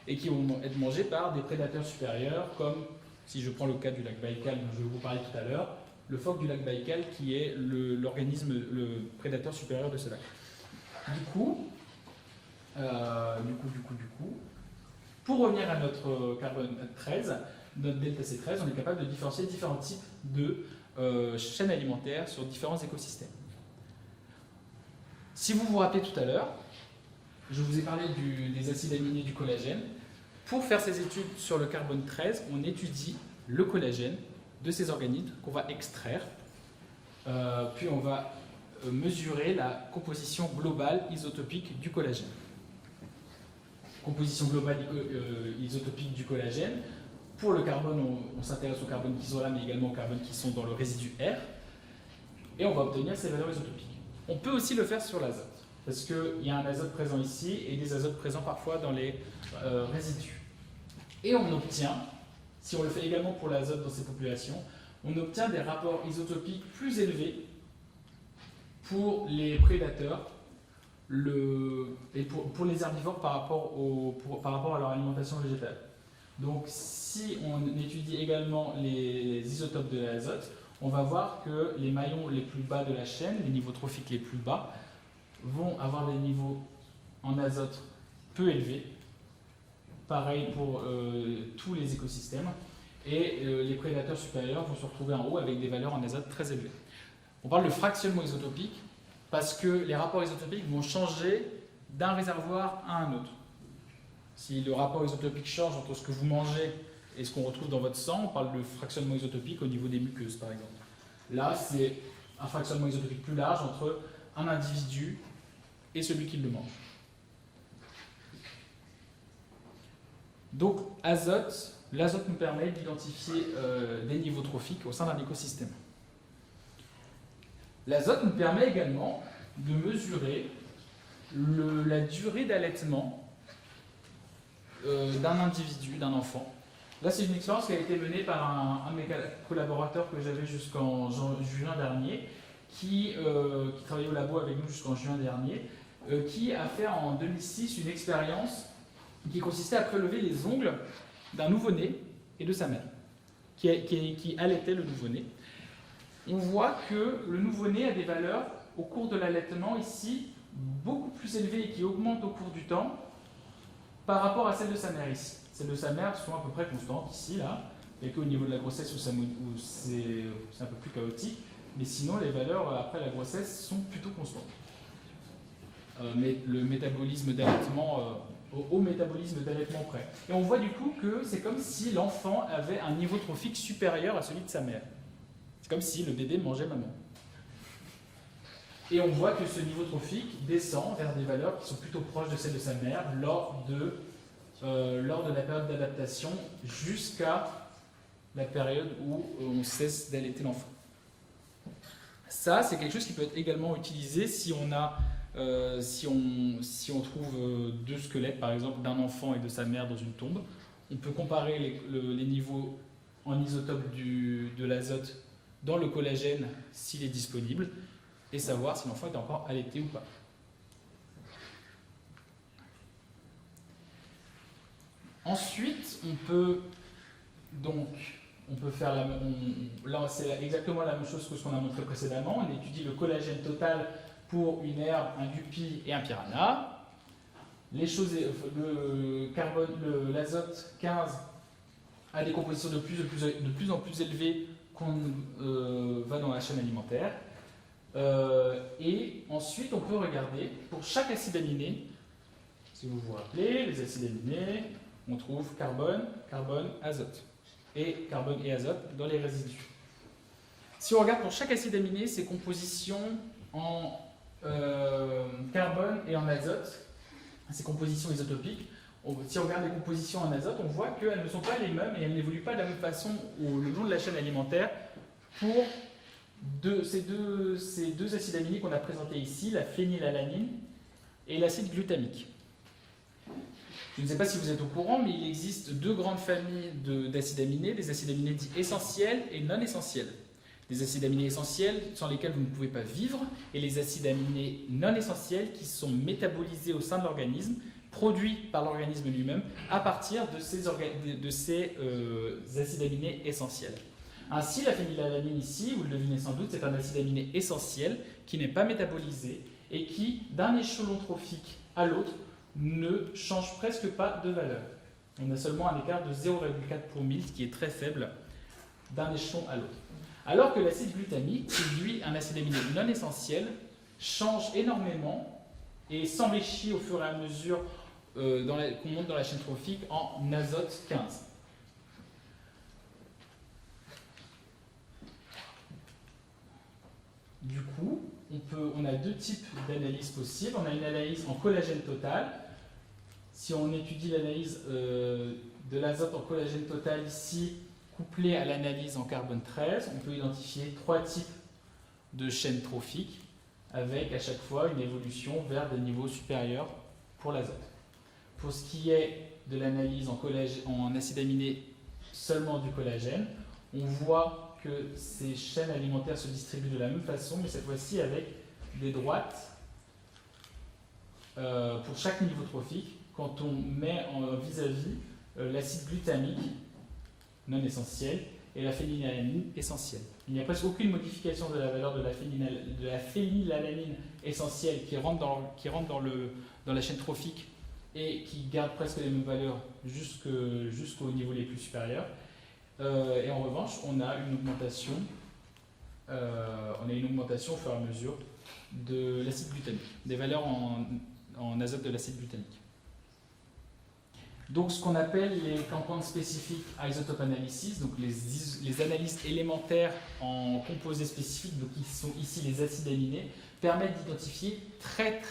Speaker 2: Et qui vont être mangés par des prédateurs supérieurs, comme, si je prends le cas du lac Baïkal dont je vais vous parler tout à l'heure, le phoque du lac Baïkal qui est le prédateur supérieur de ce lac. Du coup, pour revenir à notre carbone 13, notre delta C13, on est capable de différencier différents types de chaînes alimentaires sur différents écosystèmes. Si vous vous rappelez tout à l'heure, je vous ai parlé des acides aminés du collagène. Pour faire ces études sur le carbone 13, on étudie le collagène de ces organismes qu'on va extraire, puis on va mesurer la composition globale isotopique du collagène. Composition globale isotopique du collagène. Pour le carbone, on s'intéresse aux carbones qui sont là, mais également aux carbones qui sont dans le résidu R, et on va obtenir ces valeurs isotopiques. On peut aussi le faire sur l'azote, parce qu'il y a un azote présent ici et des azotes présents parfois dans les résidus. Et on obtient, si on le fait également pour l'azote dans ces populations, on obtient des rapports isotopiques plus élevés pour les prédateurs et pour les herbivores par rapport à leur alimentation végétale. Donc si on étudie également les isotopes de l'azote, on va voir que les maillons les plus bas de la chaîne, les niveaux trophiques les plus bas, vont avoir des niveaux en azote peu élevés. Pareil pour tous les écosystèmes. Et les prédateurs supérieurs vont se retrouver en haut avec des valeurs en azote très élevées. On parle de fractionnement isotopique parce que les rapports isotopiques vont changer d'un réservoir à un autre. Si le rapport isotopique change entre ce que vous mangez et ce qu'on retrouve dans votre sang, on parle de fractionnement isotopique au niveau des muqueuses, par exemple. Là, c'est un fractionnement isotopique plus large entre un individu et celui qui le mange. Donc, l'azote nous permet d'identifier des niveaux trophiques au sein d'un écosystème. L'azote nous permet également de mesurer la durée d'allaitement d'un individu, d'un enfant. Là, c'est une expérience qui a été menée par un de mes collaborateurs que j'avais jusqu'en juin dernier, qui travaillait au labo avec nous jusqu'en juin dernier, qui a fait en 2006 une expérience qui consistait à prélever les ongles d'un nouveau-né et de sa mère, qui allaitait le nouveau-né. On voit que le nouveau-né a des valeurs au cours de l'allaitement ici beaucoup plus élevées et qui augmentent au cours du temps par rapport à celle de sa mère ici. celles de sa mère sont à peu près constantes ici, là. Il n'y a qu'au niveau de la grossesse où c'est un peu plus chaotique. Mais sinon, les valeurs après la grossesse sont plutôt constantes. Mais le métabolisme d'allaitement, au métabolisme d'allaitement près. Et on voit du coup que c'est comme si l'enfant avait un niveau trophique supérieur à celui de sa mère. C'est comme si le bébé mangeait maman. Et on voit que ce niveau trophique descend vers des valeurs qui sont plutôt proches de celles de sa mère lors de la période d'adaptation jusqu'à la période où on cesse d'allaiter l'enfant. Ça, c'est quelque chose qui peut être également utilisé si on trouve deux squelettes, par exemple, d'un enfant et de sa mère dans une tombe. On peut comparer les niveaux en isotope de l'azote dans le collagène s'il est disponible et savoir si l'enfant est encore allaité ou pas. Ensuite, on peut faire là c'est exactement la même chose que ce qu'on a montré précédemment. On étudie le collagène total pour une herbe, un guppy et un piranha. L'azote 15 a des compositions de plus en plus élevées qu'on va dans la chaîne alimentaire. Et ensuite, on peut regarder pour chaque acide aminé, si vous vous rappelez, les acides aminés, on trouve carbone, azote. Et carbone et azote dans les résidus. Si on regarde pour chaque acide aminé, ses compositions en carbone et en azote, ces compositions isotopiques, si on regarde les compositions en azote, on voit qu'elles ne sont pas les mêmes et elles n'évoluent pas de la même façon le long de la chaîne alimentaire pour ces deux acides aminés qu'on a présentés ici, la phénylalanine et l'acide glutamique. Je ne sais pas si vous êtes au courant, mais il existe deux grandes familles d'acides aminés, des acides aminés dits essentiels et non essentiels. Les acides aminés essentiels sans lesquels vous ne pouvez pas vivre, et les acides aminés non essentiels qui sont métabolisés au sein de l'organisme, produits par l'organisme lui-même, à partir de ces acides aminés essentiels. Ainsi, la phénylalanine ici, vous le devinez sans doute, c'est un acide aminé essentiel qui n'est pas métabolisé et qui, d'un échelon trophique à l'autre, ne change presque pas de valeur. On a seulement un écart de 0,4 pour 1000, ce qui est très faible d'un échelon à l'autre. Alors que l'acide glutamique, qui lui, un acide aminé non essentiel, change énormément et s'enrichit au fur et à mesure qu'on monte dans la chaîne trophique en azote 15. Du coup, on a deux types d'analyses possibles. On a une analyse en collagène total. Si on étudie l'analyse de l'azote en collagène total ici, couplée à l'analyse en carbone 13, on peut identifier trois types de chaînes trophiques avec à chaque fois une évolution vers des niveaux supérieurs pour l'azote. Pour ce qui est de l'analyse en acide aminé seulement du collagène, on voit que ces chaînes alimentaires se distribuent de la même façon, mais cette fois-ci avec des droites pour chaque niveau trophique. Quand on met en vis-à-vis l'acide glutamique non essentiel et la phénylalanine essentielle. Il n'y a presque aucune modification de la valeur de la phénylalanine essentielle qui rentre dans la chaîne trophique et qui garde presque les mêmes valeurs jusqu'au niveau les plus supérieurs. Et en revanche, on a une augmentation au fur et à mesure de l'acide glutamique, des valeurs en azote de l'acide glutamique. Donc ce qu'on appelle les compounds spécifiques isotope analysis, donc les analyses élémentaires en composés spécifiques, donc qui sont ici les acides aminés, permettent d'identifier très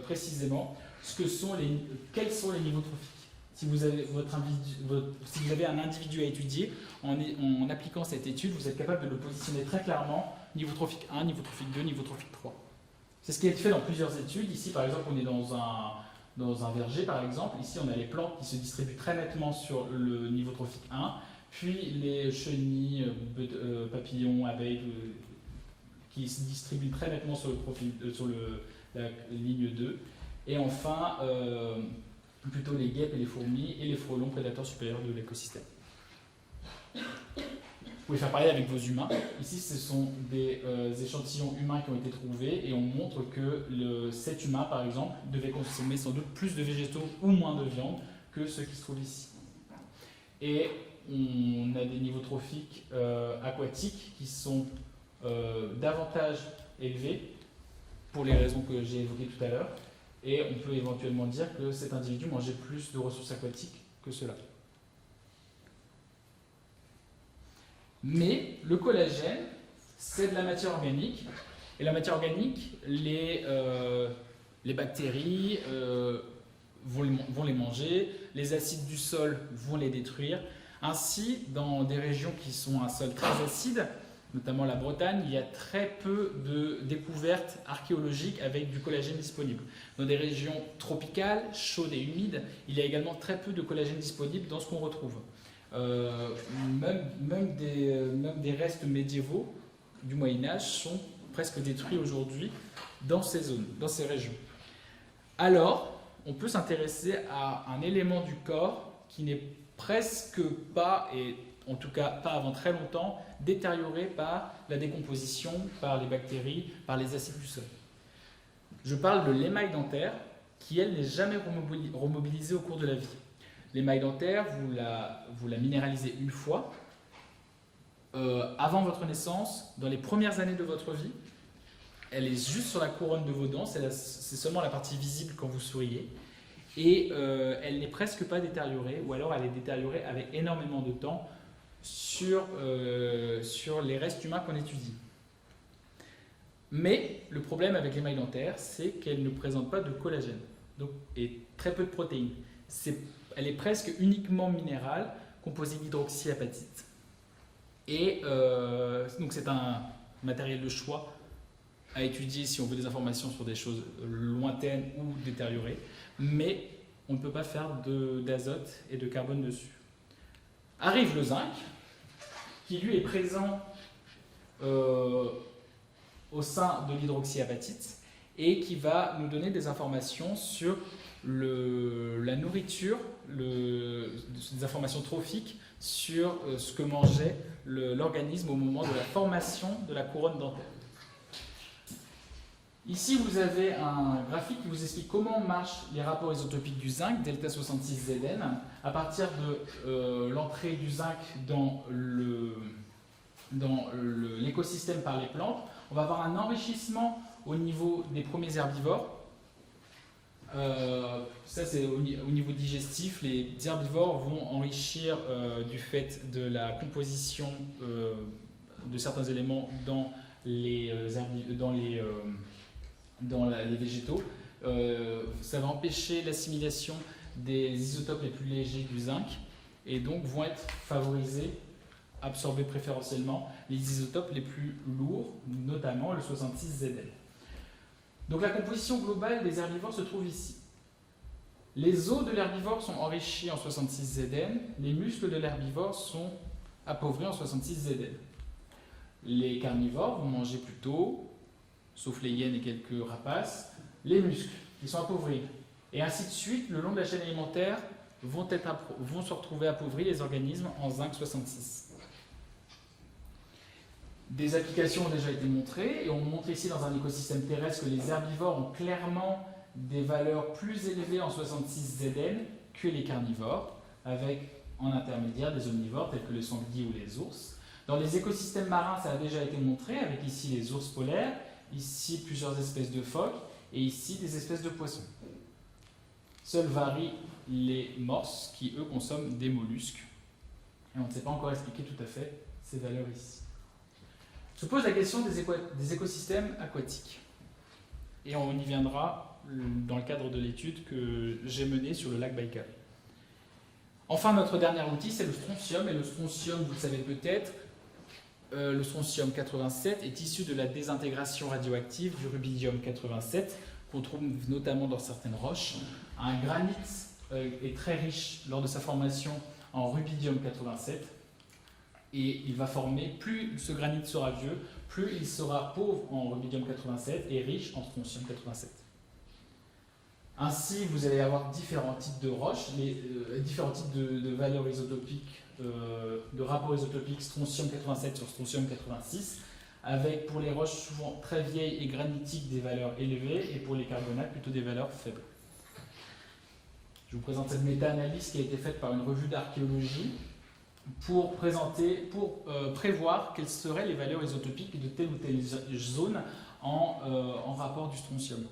Speaker 2: précisément quels sont les niveaux trophiques. Si vous avez un individu à étudier, en appliquant cette étude, vous êtes capable de le positionner très clairement, niveau trophique 1, niveau trophique 2, niveau trophique 3. C'est ce qui est fait dans plusieurs études. Ici, par exemple, on est dans un verger, par exemple. Ici, on a les plantes qui se distribuent très nettement sur le niveau trophique 1, puis les chenilles, papillons, abeilles, qui se distribuent très nettement sur la ligne 2. Et enfin, plutôt les guêpes et les fourmis et les frelons prédateurs supérieurs de l'écosystème. Vous pouvez faire pareil avec vos humains. Ici, ce sont des échantillons humains qui ont été trouvés et on montre que cet humain, par exemple, devait consommer sans doute plus de végétaux ou moins de viande que ceux qui se trouvent ici. Et on a des niveaux trophiques aquatiques qui sont davantage élevés pour les raisons que j'ai évoquées tout à l'heure. Et on peut éventuellement dire que cet individu mangeait plus de ressources aquatiques que cela. Mais le collagène, c'est de la matière organique. Et la matière organique, les bactéries vont les manger, les acides du sol vont les détruire. Ainsi, dans des régions qui sont un sol très acide, notamment la Bretagne, il y a très peu de découvertes archéologiques avec du collagène disponible. Dans des régions tropicales, chaudes et humides, il y a également très peu de collagène disponible dans ce qu'on retrouve. Même des restes médiévaux du Moyen-Âge sont presque détruits aujourd'hui dans ces zones, dans ces régions. Alors, on peut s'intéresser à un élément du corps qui n'est presque pas, et en tout cas pas avant très longtemps, détérioré par la décomposition, par les bactéries, par les acides du sol. Je parle de l'émail dentaire, qui elle n'est jamais remobilisée au cours de la vie. L'émail dentaire, vous la minéralisez une fois, avant votre naissance, dans les premières années de votre vie. Elle est juste sur la couronne de vos dents, c'est seulement la partie visible quand vous souriez. Et elle n'est presque pas détériorée, ou alors elle est détériorée avec énormément de temps sur les restes humains qu'on étudie. Mais le problème avec l'émail dentaire, c'est qu'elle ne présente pas de collagène et très peu de protéines. Elle est presque uniquement minérale, composée d'hydroxyapatite. Et donc c'est un matériel de choix à étudier si on veut des informations sur des choses lointaines ou détériorées, mais on ne peut pas faire d'azote et de carbone dessus. Arrive le zinc, qui lui est présent au sein de l'hydroxyapatite et qui va nous donner des informations sur la nourriture, des informations trophiques sur ce que mangeait l'organisme au moment de la formation de la couronne dentaire. Ici, vous avez un graphique qui vous explique comment marchent les rapports isotopiques du zinc, delta 66Zn, à partir de l'entrée du zinc dans l'écosystème par les plantes. On va avoir un enrichissement au niveau des premiers herbivores. Ça, c'est au niveau digestif. Les herbivores vont enrichir du fait de la composition de certains éléments dans les végétaux. Ça va empêcher l'assimilation des isotopes les plus légers du zinc et donc vont être favorisés, absorbés préférentiellement, les isotopes les plus lourds, notamment le 66Zn. Donc la composition globale des herbivores se trouve ici. Les os de l'herbivore sont enrichis en 66Zn, les muscles de l'herbivore sont appauvris en 66Zn. Les carnivores vont manger plutôt, sauf les hyènes et quelques rapaces, les muscles, qui sont appauvris. Et ainsi de suite, le long de la chaîne alimentaire, vont se retrouver appauvris les organismes en zinc 66. Des applications ont déjà été montrées, et on montre ici dans un écosystème terrestre que les herbivores ont clairement des valeurs plus élevées en 66Zn que les carnivores, avec en intermédiaire des omnivores tels que les sangliers ou les ours. Dans les écosystèmes marins, ça a déjà été montré, avec ici les ours polaires, ici plusieurs espèces de phoques, et ici des espèces de poissons. Seuls varient les morses qui, eux, consomment des mollusques. Et on ne sait pas encore expliquer tout à fait ces valeurs ici. Se pose la question des écosystèmes aquatiques. Et on y viendra dans le cadre de l'étude que j'ai menée sur le lac Baïkal. Enfin, notre dernier outil, c'est le strontium. Et le strontium, vous le savez peut-être, le strontium 87 est issu de la désintégration radioactive du rubidium 87, qu'on trouve notamment dans certaines roches. Un granit est très riche lors de sa formation en rubidium 87. Et il va former, plus ce granit sera vieux, plus il sera pauvre en rubidium 87 et riche en strontium 87. Ainsi, vous allez avoir différents types de roches, différents types de valeurs isotopiques, de rapports isotopiques strontium 87 sur strontium 86, avec pour les roches souvent très vieilles et granitiques des valeurs élevées, et pour les carbonates plutôt des valeurs faibles. Je vous présente cette méta-analyse qui a été faite par une revue d'archéologie pour prévoir quelles seraient les valeurs isotopiques de telle ou telle zone en rapport du strontium.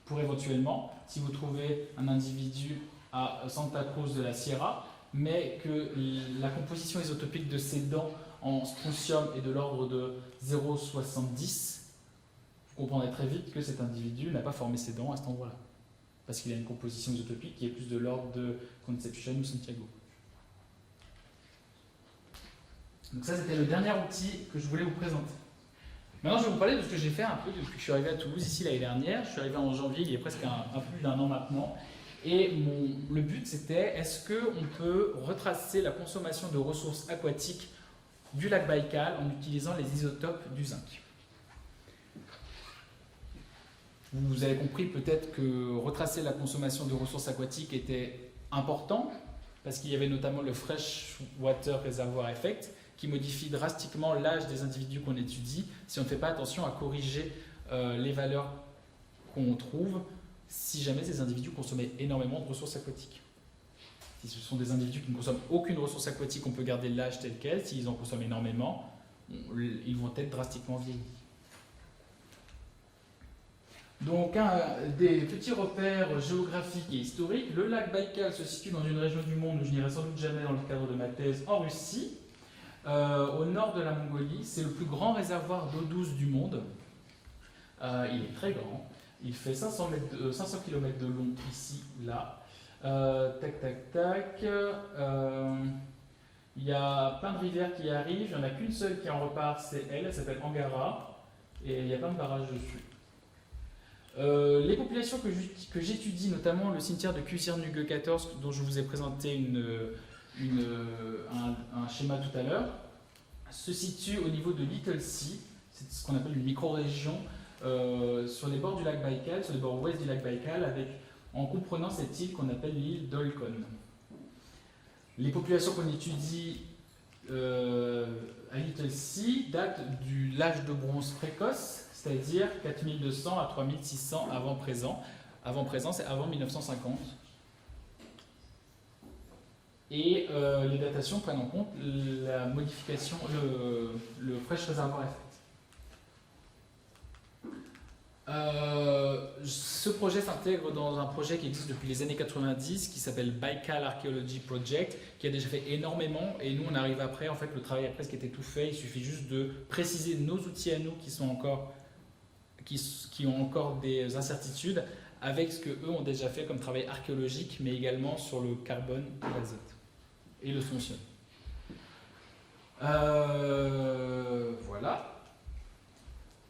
Speaker 2: Pour éventuellement, si vous trouvez un individu à Santa Cruz de la Sierra, mais que la composition isotopique de ses dents en strontium est de l'ordre de 0,70, vous comprendrez très vite que cet individu n'a pas formé ses dents à cet endroit-là, parce qu'il a une composition isotopique qui est plus de l'ordre de Concepción ou Santiago. Donc ça, c'était le dernier outil que je voulais vous présenter. Maintenant, je vais vous parler de ce que j'ai fait un peu depuis que je suis arrivé à Toulouse, ici l'année dernière. Je suis arrivé en janvier, il y a presque un peu plus d'un an maintenant. Et le but, c'était, est-ce qu'on peut retracer la consommation de ressources aquatiques du lac Baïkal en utilisant les isotopes du zinc? Vous avez compris peut-être que retracer la consommation de ressources aquatiques était important, parce qu'il y avait notamment le Freshwater Reservoir Effect, qui modifie drastiquement l'âge des individus qu'on étudie si on ne fait pas attention à corriger les valeurs qu'on trouve si jamais ces individus consommaient énormément de ressources aquatiques. Si ce sont des individus qui ne consomment aucune ressource aquatique, on peut garder l'âge tel quel. S'ils en consomment énormément, ils vont être drastiquement vieillis. Donc, des petits repères géographiques et historiques. Le lac Baïkal se situe dans une région du monde où je n'irai sans doute jamais dans le cadre de ma thèse, en Russie. Au nord de la Mongolie, c'est le plus grand réservoir d'eau douce du monde. Il est très grand, il fait 500 km de long ici, là. Il y a plein de rivières qui arrivent, il n'y en a qu'une seule qui en repart, c'est elle s'appelle Angara, et il y a plein de barrages dessus. Les populations que j'étudie, notamment le cimetière de Kusirnuge 14, dont je vous ai présenté un schéma tout à l'heure, se situe au niveau de Little Sea, c'est ce qu'on appelle une micro-région sur les bords du lac Baïkal, sur les bords ouest du lac Baïkal, en comprenant cette île qu'on appelle l'île d'Olkhon. Les populations qu'on étudie à Little Sea datent de l'âge de bronze précoce, c'est-à-dire 4200 à 3600 avant présent. Avant présent, c'est avant 1950. Et les datations prennent en compte la modification, le Fresh Reservoir Effect. Ce projet s'intègre dans un projet qui existe depuis les années 90 qui s'appelle Baikal Archaeology Project, qui a déjà fait énormément, et nous on arrive après, en fait le travail a presque été tout fait, il suffit juste de préciser nos outils à nous qui ont encore des incertitudes avec ce que eux ont déjà fait comme travail archéologique, mais également sur le carbone et l'azote et le strontium. Voilà.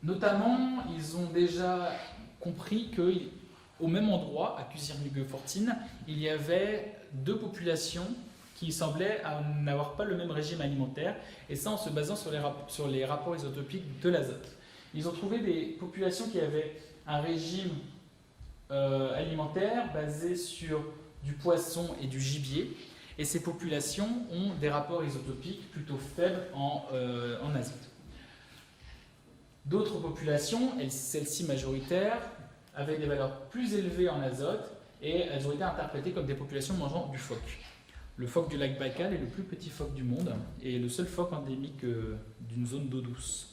Speaker 2: Notamment, ils ont déjà compris qu'au même endroit, à Kusirnuge 14, il y avait deux populations qui semblaient n'avoir pas le même régime alimentaire, et ça en se basant sur les rapports isotopiques de l'azote. Ils ont trouvé des populations qui avaient un régime alimentaire basé sur du poisson et du gibier, et ces populations ont des rapports isotopiques plutôt faibles en azote. D'autres populations, celles-ci majoritaires, avaient des valeurs plus élevées en azote, et elles ont été interprétées comme des populations mangeant du phoque. Le phoque du lac Baïkal est le plus petit phoque du monde et le seul phoque endémique d'une zone d'eau douce.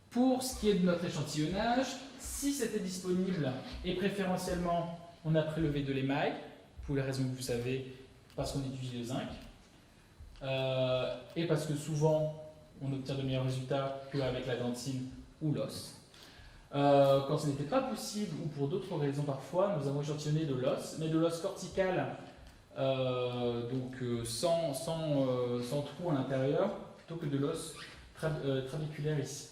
Speaker 2: Pour ce qui est de notre échantillonnage, si c'était disponible, et préférentiellement on a prélevé de l'émail, pour les raisons que vous savez, parce qu'on étudie le zinc, et parce que souvent on obtient de meilleurs résultats qu'avec la dentine ou l'os. Quand ce n'était pas possible, ou pour d'autres raisons parfois, nous avons échantillonné de l'os, mais de l'os cortical, donc sans trou à l'intérieur, plutôt que de l'os trabéculaire ici.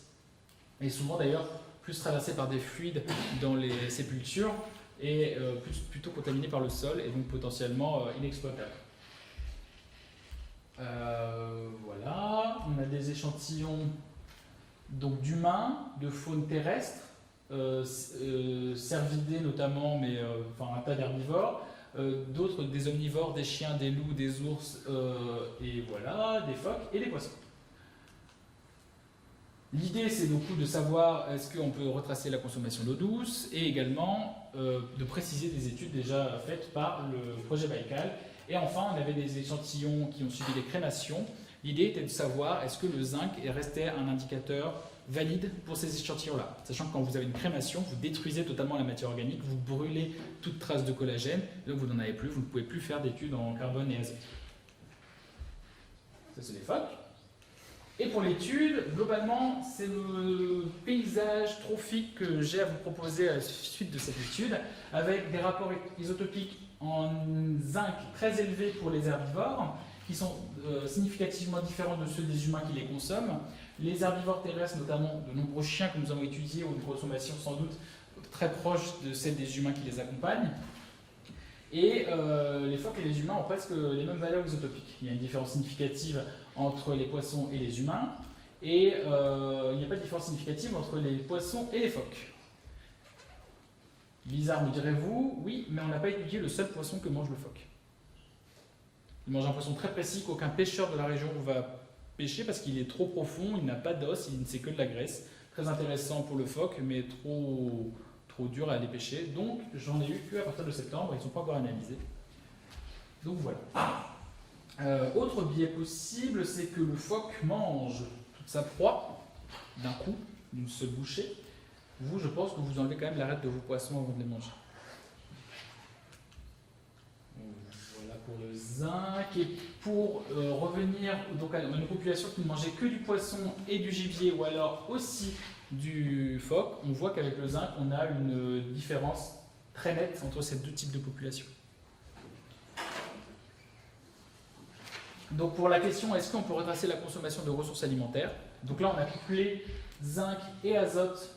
Speaker 2: Et souvent d'ailleurs plus traversé par des fluides dans les sépultures et plutôt contaminé par le sol et donc potentiellement inexploitable. Voilà, on a des échantillons donc d'humains, de faune terrestre, cervidés notamment, mais un tas d'herbivores, d'autres des omnivores, des chiens, des loups, des ours, et voilà, des phoques et des poissons. L'idée, c'est beaucoup de savoir est-ce qu'on peut retracer la consommation d'eau douce et également de préciser des études déjà faites par le projet Baïkal. Et enfin, on avait des échantillons qui ont suivi des crémations. L'idée était de savoir est-ce que le zinc est resté un indicateur valide pour ces échantillons-là. Sachant que quand vous avez une crémation, vous détruisez totalement la matière organique, vous brûlez toute trace de collagène, donc vous n'en avez plus, vous ne pouvez plus faire d'études en carbone et azote. Ça, c'est les phoques. Et pour l'étude, globalement, c'est le paysage trophique que j'ai à vous proposer à la suite de cette étude, avec des rapports isotopiques en zinc très élevés pour les herbivores, qui sont significativement différents de ceux des humains qui les consomment. Les herbivores terrestres, notamment de nombreux chiens que nous avons étudiés, ont une consommation sans doute très proche de celle des humains qui les accompagnent. Et les phoques et les humains ont presque les mêmes valeurs isotopiques. Il y a une différence significative entre les poissons et les humains, et il n'y a pas de différence significative entre les poissons et les phoques. Bizarre, me direz-vous, oui, mais on n'a pas étudié le seul poisson que mange le phoque. Il mange un poisson très précis qu'aucun pêcheur de la région va pêcher parce qu'il est trop profond, il n'a pas d'os, il ne sait que de la graisse. Très intéressant pour le phoque, mais trop dur à aller pêcher. Donc j'en ai eu qu'à partir de septembre, ils ne sont pas encore analysés. Donc voilà. Autre biais possible, c'est que le phoque mange toute sa proie d'un coup, d'une seule bouchée. Vous, je pense que vous enlevez quand même l'arête de vos poissons avant de les manger. Voilà pour le zinc. Et pour revenir donc, à une population qui ne mangeait que du poisson et du gibier, ou alors aussi du phoque, on voit qu'avec le zinc, on a une différence très nette entre ces deux types de populations. Donc pour la question, est-ce qu'on peut retracer la consommation de ressources alimentaires? Donc là, on a couplé zinc et azote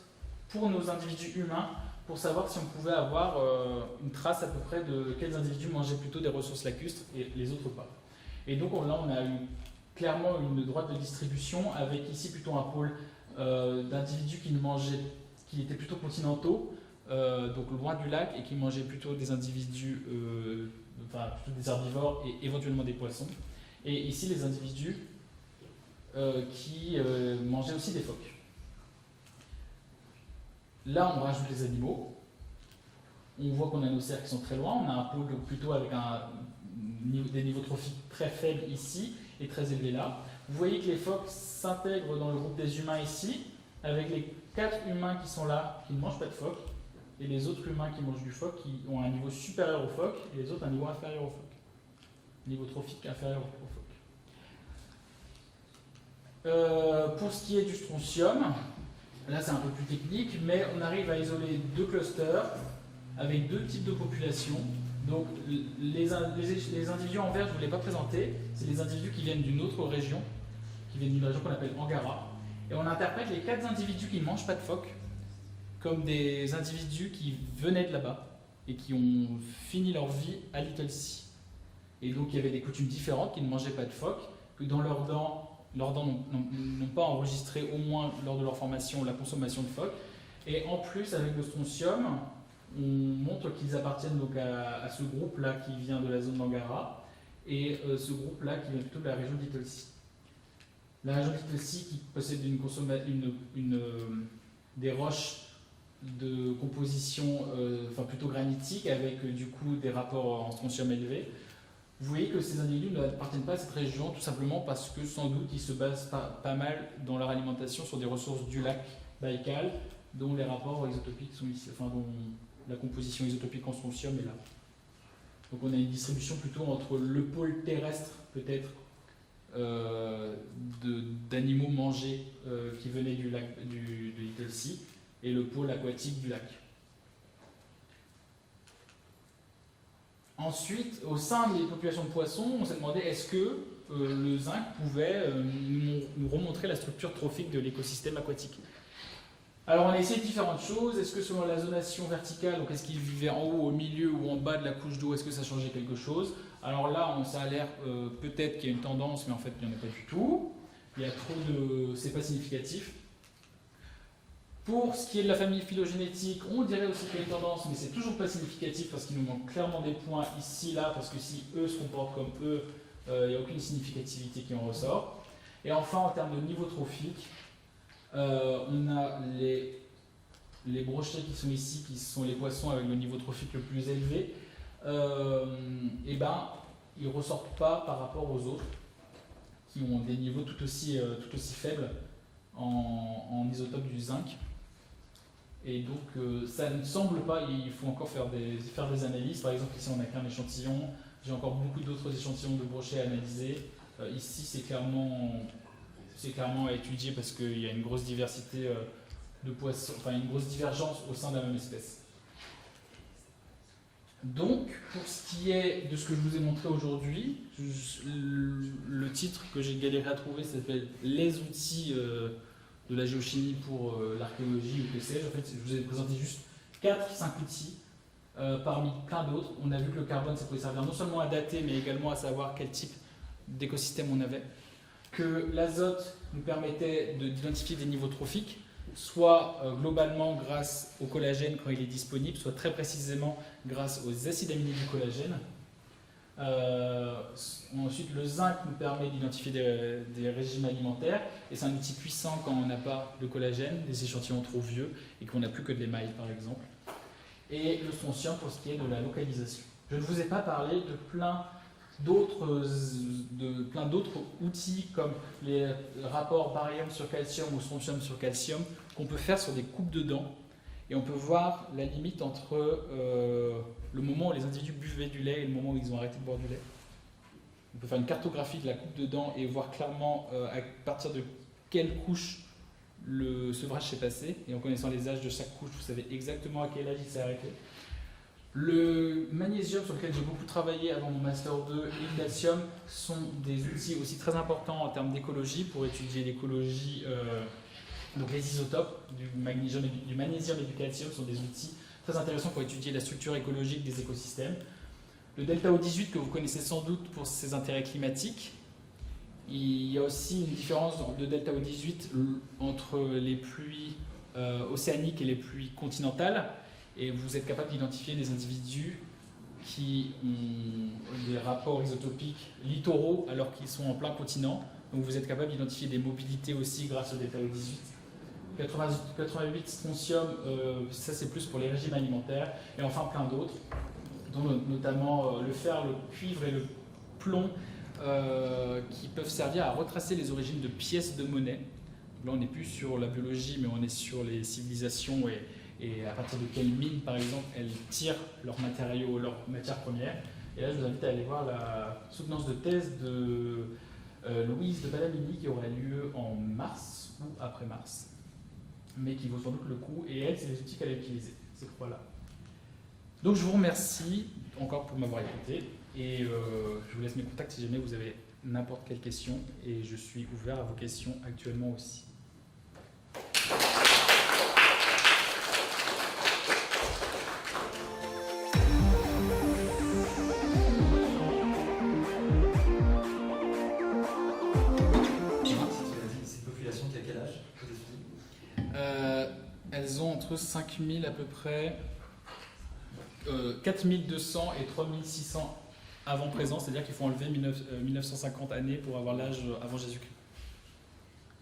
Speaker 2: pour nos individus humains, pour savoir si on pouvait avoir une trace à peu près de quels individus mangeaient plutôt des ressources lacustres et les autres pas. Et donc là, on a eu clairement une droite de distribution, avec ici plutôt un pôle d'individus qui étaient plutôt continentaux, donc loin du lac, et qui mangeaient plutôt des individus, plutôt des herbivores et éventuellement des poissons. Et ici, les individus qui mangeaient aussi des phoques. Là, on rajoute les animaux. On voit qu'on a nos cerfs qui sont très loin. On a un pôle plutôt avec des niveaux trophiques très faibles ici et très élevés là. Vous voyez que les phoques s'intègrent dans le groupe des humains ici, avec les 4 humains qui sont là, qui ne mangent pas de phoques, et les autres humains qui mangent du phoque, qui ont un niveau supérieur au phoque, et les autres un niveau inférieur au phoque. Niveau trophique inférieur au phoque. Pour ce qui est du strontium, là c'est un peu plus technique, mais on arrive à isoler 2 clusters avec 2 types de populations. Donc les individus en vert, je ne vous l'ai pas présenté, c'est les individus qui viennent d'une autre région, qui viennent d'une région qu'on appelle Angara. Et on interprète les 4 individus qui ne mangent pas de phoques comme des individus qui venaient de là-bas et qui ont fini leur vie à Little Sea. Et donc il y avait des coutumes différentes, qui ne mangeaient pas de phoques, que dans leurs dents n'ont pas enregistré, au moins lors de leur formation, la consommation de phoques. Et en plus, avec le strontium, on montre qu'ils appartiennent donc à ce groupe-là qui vient de la zone d'Angara, et ce groupe-là qui vient plutôt de la région d'Ittle Sea. La région d'Ittle Sea qui possède des roches de composition plutôt granitique, avec du coup des rapports en strontium élevés. Vous voyez que ces individus n'appartiennent pas à cette région, tout simplement parce que sans doute ils se basent pas mal dans leur alimentation sur des ressources du lac Baïkal, dont les rapports isotopiques sont ici, dont la composition isotopique en strontium est là. Donc on a une distribution plutôt entre le pôle terrestre, peut-être, d'animaux mangés qui venaient du lac de Little Sea, et le pôle aquatique du lac. Ensuite, au sein des populations de poissons, on s'est demandé est-ce que le zinc pouvait nous remontrer la structure trophique de l'écosystème aquatique. Alors on a essayé différentes choses. Est-ce que selon la zonation verticale, donc est-ce qu'il vivait en haut, au milieu ou en bas de la couche d'eau, est-ce que ça changeait quelque chose? Alors là, ça a l'air peut-être qu'il y a une tendance, mais en fait il n'y en a pas du tout. Il y a trop de... c'est pas significatif. Pour ce qui est de la famille phylogénétique, on dirait aussi qu'il y a une tendance, mais c'est toujours pas significatif parce qu'il nous manque clairement des points ici, là, parce que si eux se comportent comme eux, il n'y a aucune significativité qui en ressort. Et enfin, en termes de niveau trophique, On a les brochets qui sont ici, qui sont les poissons avec le niveau trophique le plus élevé. Et ben, ils ne ressortent pas par rapport aux autres, qui ont des niveaux tout aussi faibles en isotope du zinc. Et donc ça ne semble pas, il faut encore faire des analyses. Par exemple, ici on n'a qu'un échantillon, j'ai encore beaucoup d'autres échantillons de brochets à analyser. Ici c'est clairement à étudier parce qu'il y a une grosse diversité de poissons, enfin une grosse divergence au sein de la même espèce. Donc, pour ce qui est de ce que je vous ai montré aujourd'hui, le titre que j'ai galéré à trouver s'appelle « Les outils de la géochimie pour l'archéologie » ou que sais-je. En fait, je vous ai présenté juste 4-5 outils parmi plein d'autres. On a vu que le carbone, ça pouvait servir non seulement à dater, mais également à savoir quel type d'écosystème on avait. Que l'azote nous permettait d'identifier des niveaux trophiques, soit globalement grâce au collagène quand il est disponible, soit très précisément grâce aux acides aminés du collagène. Ensuite, le zinc nous permet d'identifier des régimes alimentaires, et c'est un outil puissant quand on n'a pas de collagène, des échantillons trop vieux, et qu'on n'a plus que de l'émail par exemple. Et le strontium pour ce qui est de la localisation. Je ne vous ai pas parlé de plein d'autres outils comme les rapports barium sur calcium ou strontium sur calcium qu'on peut faire sur des coupes de dents, et on peut voir la limite entre le moment où les individus buvaient du lait et le moment où ils ont arrêté de boire du lait. On peut faire une cartographie de la coupe de dents et voir clairement à partir de quelle couche le sevrage s'est passé, et en connaissant les âges de chaque couche, vous savez exactement à quel âge il s'est arrêté. Le magnésium, sur lequel j'ai beaucoup travaillé avant mon Master 2, et le calcium sont des outils aussi très importants en termes d'écologie pour étudier l'écologie. Donc les isotopes du magnésium et du calcium sont des outils très intéressants pour étudier la structure écologique des écosystèmes. Le delta O18 que vous connaissez sans doute pour ses intérêts climatiques. Il y a aussi une différence de delta O18 entre les pluies océaniques et les pluies continentales. Et vous êtes capable d'identifier des individus qui ont des rapports isotopiques littoraux alors qu'ils sont en plein continent. Donc vous êtes capable d'identifier des mobilités aussi grâce au delta O18. 88 strontium, ça c'est plus pour les régimes alimentaires. Et enfin plein d'autres, dont notamment le fer, le cuivre et le plomb, qui peuvent servir à retracer les origines de pièces de monnaie. Là on n'est plus sur la biologie, mais on est sur les civilisations et à partir de quelles mines, par exemple, elles tirent leurs matériaux, leurs matières premières. Et là, je vous invite à aller voir la soutenance de thèse de Louise de Balamini qui aura lieu en mars ou après mars, mais qui vaut sans doute le coup. Et elle, c'est les outils qu'elle a utilisés, ces trois-là. Donc, je vous remercie encore pour m'avoir écouté. Et je vous laisse mes contacts si jamais vous avez n'importe quelle question. Et je suis ouvert à vos questions actuellement aussi. Elles ont entre 5000 à peu près, 4200 et 3600 avant présent, c'est-à-dire qu'il faut enlever 1950 années pour avoir l'âge avant Jésus-Christ.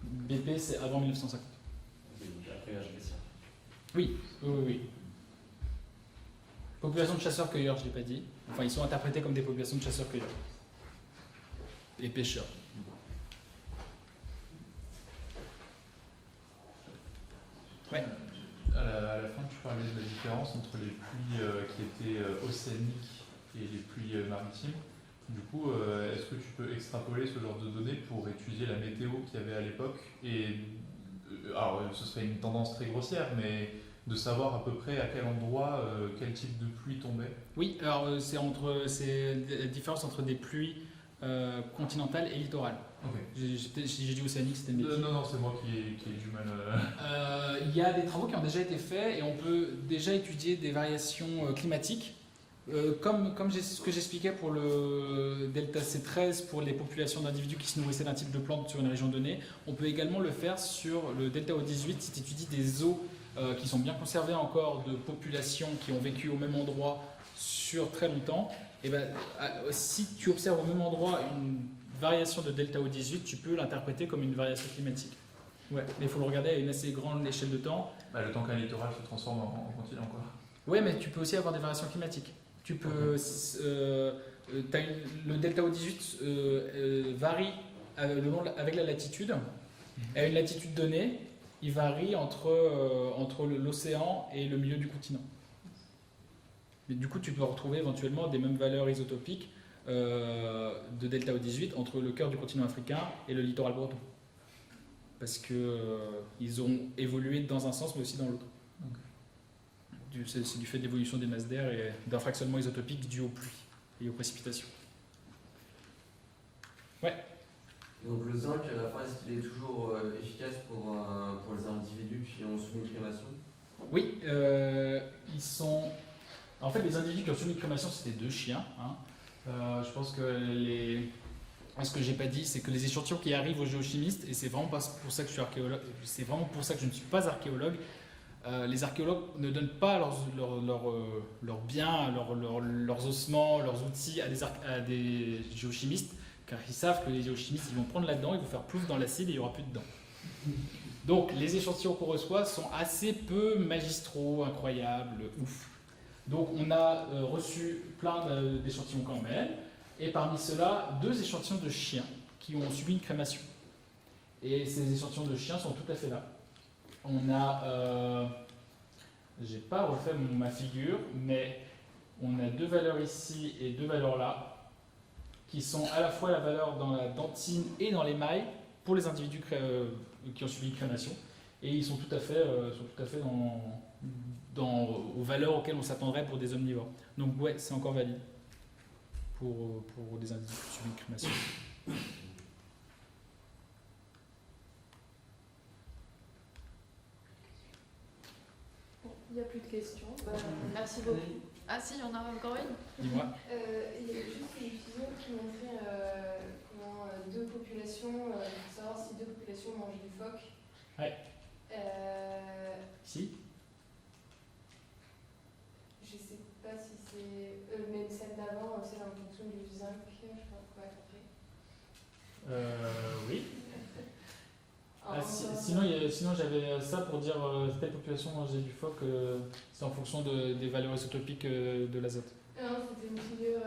Speaker 2: BP, c'est avant 1950.
Speaker 3: Donc après l'âge glaciaire.
Speaker 2: Oui. Population de chasseurs-cueilleurs, je ne l'ai pas dit. Enfin, ils sont interprétés comme des populations de chasseurs-cueilleurs. Et pêcheurs. Ouais.
Speaker 4: À la fin, tu parlais de la différence entre les pluies qui étaient océaniques et les pluies maritimes. Du coup, est-ce que tu peux extrapoler ce genre de données pour étudier la météo qu'il y avait à l'époque et alors, ce serait une tendance très grossière, mais de savoir à peu près à quel endroit, quel type de pluie tombait?
Speaker 2: Oui, alors c'est la différence entre des pluies continentales et littorales.
Speaker 4: Okay.
Speaker 2: J'ai dit océanique, c'était une bêtise.
Speaker 4: Non, c'est moi qui ai du mal.
Speaker 2: Il y a des travaux qui ont déjà été faits et on peut déjà étudier des variations climatiques. Comme ce que j'expliquais pour le delta C13, pour les populations d'individus qui se nourrissaient d'un type de plante sur une région donnée, on peut également le faire sur le delta O18 si tu étudies des eaux qui sont bien conservées encore de populations qui ont vécu au même endroit sur très longtemps. Et ben, si tu observes au même endroit une variation de delta O18, tu peux l'interpréter comme une variation climatique. Ouais, mais il faut le regarder à une assez grande échelle de temps.
Speaker 4: Bah, le temps qu'un littoral se transforme en continent, quoi.
Speaker 2: Ouais, mais tu peux aussi avoir des variations climatiques. Tu peux. Le delta O18 varie avec la latitude. À une latitude donnée, il varie entre l'océan et le milieu du continent. Mais du coup, tu peux retrouver éventuellement des mêmes valeurs isotopiques de delta O18 entre le cœur du continent africain et le littoral breton. Parce qu'ils ont évolué dans un sens, mais aussi dans l'autre. C'est du fait d'évolution des masses d'air et d'un fractionnement isotopique dû aux pluies et aux précipitations. Ouais.
Speaker 3: Donc le zinc, à la fin, est-ce qu'il est toujours efficace pour les individus qui ont subi une crémation?
Speaker 2: Oui, ils sont... En fait, les individus qui ont subi une crémation, c'était 2 chiens. Hein. Je pense que ce que j'ai pas dit, c'est que les échantillons qui arrivent aux géochimistes, et c'est vraiment pas pour ça que je suis archéologue, c'est vraiment pour ça que je ne suis pas archéologue. Les archéologues ne donnent pas leurs biens, leurs ossements, leurs outils à des géochimistes, car ils savent que les géochimistes ils vont prendre là-dedans, ils vont faire plouf dans l'acide et il n'y aura plus dedans. Donc les échantillons qu'on reçoit sont assez peu magistraux, incroyables, ouf. Donc on a reçu plein d'échantillons quand même, et parmi ceux-là, 2 échantillons de chiens qui ont subi une crémation. Et ces échantillons de chiens sont tout à fait là. On a, j'ai pas refait ma figure, mais on a 2 valeurs ici et 2 valeurs là, qui sont à la fois la valeur dans la dentine et dans l'émail pour les individus qui ont subi une crémation, et ils sont tout à fait aux valeurs auxquelles on s'attendrait pour des omnivores. Donc ouais, c'est encore valide pour des individus qui ont subi une crémation.
Speaker 1: Il n'y a plus de questions. Merci beaucoup. Ah si, il y en a encore une.
Speaker 2: Dis-moi.
Speaker 5: Il y avait juste une vidéo qui montrait comment 2 populations, pour savoir si 2 populations mangent du phoque.
Speaker 2: Ouais. Si.
Speaker 5: Je sais pas si c'est. Mais celle d'avant, c'est en fonction du zinc, je sais pas pourquoi compris.
Speaker 2: Oui. Sinon j'avais ça pour dire telle population mangeait du phoque, c'est en fonction des valeurs isotopiques de l'azote.
Speaker 5: Non, c'était une figure,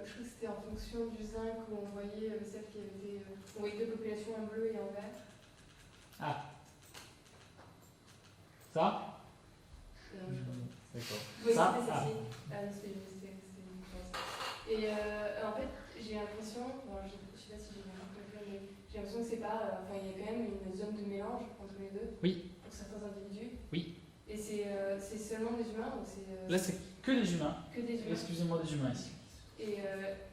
Speaker 5: je crois que c'était en fonction du zinc où on voyait celle qui avait été. On voyait 2 populations, en bleu et en vert.
Speaker 2: Ah. Ça? D'accord.
Speaker 5: Oui,
Speaker 2: Ça?
Speaker 5: c'était
Speaker 2: Ah.
Speaker 5: celle-ci. Ah oui, c'était une chose. Et en fait, j'ai l'impression, bon, je sais pas si j'ai bien compris, mais j'ai l'impression que c'est pas. Enfin, il y a quand même une zone de mélange entre les deux.
Speaker 2: Oui.
Speaker 5: Pour certains individus.
Speaker 2: Oui.
Speaker 5: Et c'est seulement des humains ou c'est.
Speaker 2: Là c'est que des humains.
Speaker 5: Que des humains.
Speaker 2: Excusez-moi, des humains ici.
Speaker 5: Et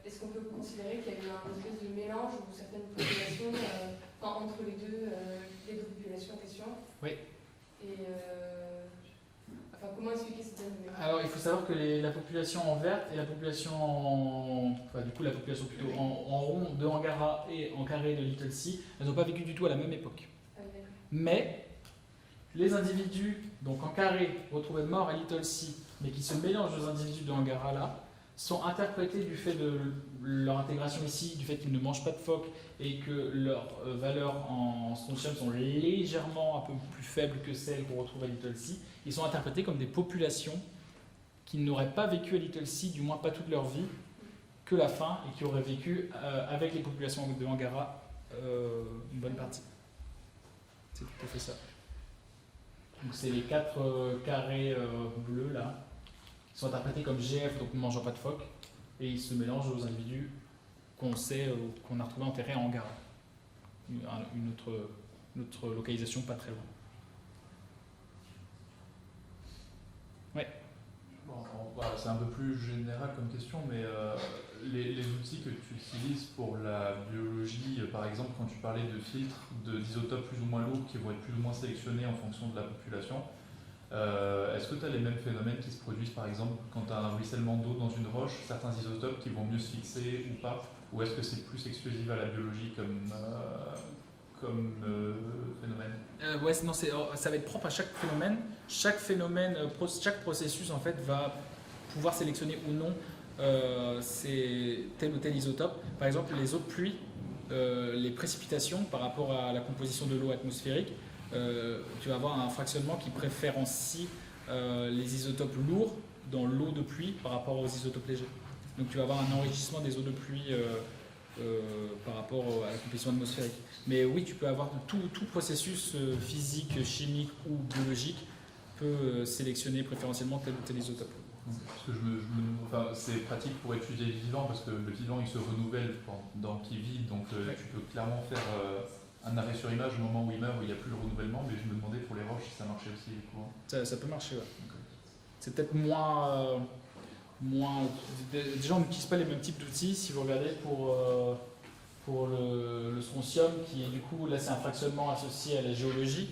Speaker 5: est-ce qu'on peut considérer qu'il y a eu un espèce de mélange ou certaines populations entre les deux populations en question?
Speaker 2: Oui.
Speaker 5: Et enfin, comment expliquer cette zone de mélange?
Speaker 2: Alors il faut savoir que la population en verte et la population enfin du coup la population plutôt en rond de Angara et en carré de Little Sea, elles n'ont pas vécu du tout à la même époque.
Speaker 5: Ah, d'accord.
Speaker 2: Mais les individus, donc en carré, retrouvés morts à Little Sea, mais qui se mélangent aux individus de Angara là, sont interprétés du fait de leur intégration ici, du fait qu'ils ne mangent pas de phoques et que leurs valeurs en strontium sont légèrement un peu plus faibles que celles qu'on retrouve à Little Sea. Ils sont interprétés comme des populations qui n'auraient pas vécu à Little Sea, du moins pas toute leur vie, que la fin, et qui auraient vécu avec les populations de Angara une bonne partie. C'est tout à fait ça. Donc c'est les 4 carrés bleus là, qui sont interprétés comme GF, donc ne mangeant pas de phoques, et ils se mélangent aux individus qu'on sait, qu'on a retrouvés enterrés à Angara, une autre localisation pas très loin. Ouais.
Speaker 4: Bon, voilà, c'est un peu plus général comme question, mais les outils que tu utilises pour la biologie, par exemple, quand tu parlais de filtres, d'isotopes plus ou moins lourds qui vont être plus ou moins sélectionnés en fonction de la population, est-ce que tu as les mêmes phénomènes qui se produisent, par exemple, quand tu as un ruissellement d'eau dans une roche, certains isotopes qui vont mieux se fixer ou pas, ou est-ce que c'est plus exclusif à la biologie comme phénomène?
Speaker 2: Ouais, non, ça va être propre à chaque phénomène. Chaque processus en fait va pouvoir sélectionner ou non tel ou tel isotope. Par exemple, les eaux de pluie les précipitations par rapport à la composition de l'eau atmosphérique, tu vas avoir un fractionnement qui préférencie les isotopes lourds dans l'eau de pluie par rapport aux isotopes légers. Donc tu vas avoir un enrichissement des eaux de pluie par rapport à la composition atmosphérique. Mais oui, tu peux avoir tout processus physique, chimique ou biologique peut sélectionner préférentiellement tel ou tel isotope.
Speaker 4: Parce que enfin, c'est pratique pour étudier le vivant, parce que le vivant il se renouvelle dans le qui est vide, donc tu peux clairement faire un arrêt sur image au moment où il meurt, où il n'y a plus le renouvellement, mais je me demandais pour les roches si ça marchait aussi. Du coup.
Speaker 2: Ça peut marcher, ouais. C'est peut-être moins. Des gens n'utilisent pas les mêmes types d'outils. Si vous regardez pour le strontium, qui est du coup, là c'est un fractionnement associé à la géologie.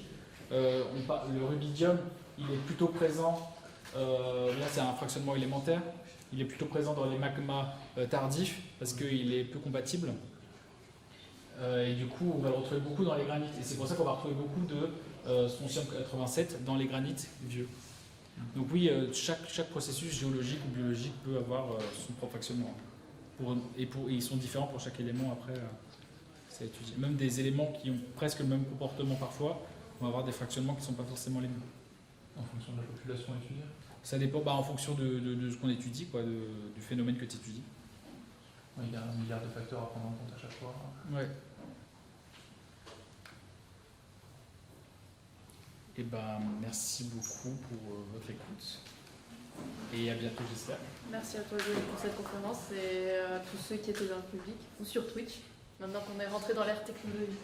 Speaker 2: Le rubidium, il est plutôt présent. Là, c'est un fractionnement élémentaire. Il est plutôt présent dans les magmas tardifs parce qu'il est peu compatible. Et du coup, on va le retrouver beaucoup dans les granites. Et c'est pour ça qu'on va retrouver beaucoup de strontium 87 dans les granites vieux. Donc oui, chaque processus géologique ou biologique peut avoir son propre fractionnement. Et ils sont différents pour chaque élément après. C'est étudié. Même des éléments qui ont presque le même comportement parfois, on va avoir des fractionnements qui ne sont pas forcément les mêmes.
Speaker 4: En fonction de la population étudiée.
Speaker 2: Ça dépend en fonction de ce qu'on étudie, quoi, du phénomène que tu étudies.
Speaker 4: Ouais, il y a 1 milliard de facteurs à prendre en compte à chaque fois.
Speaker 2: Ouais. Et merci beaucoup pour votre écoute. Et à bientôt, j'espère.
Speaker 1: Merci à toi, Julie, pour cette conférence et à tous ceux qui étaient dans le public ou sur Twitch, maintenant qu'on est rentré dans l'ère technologique.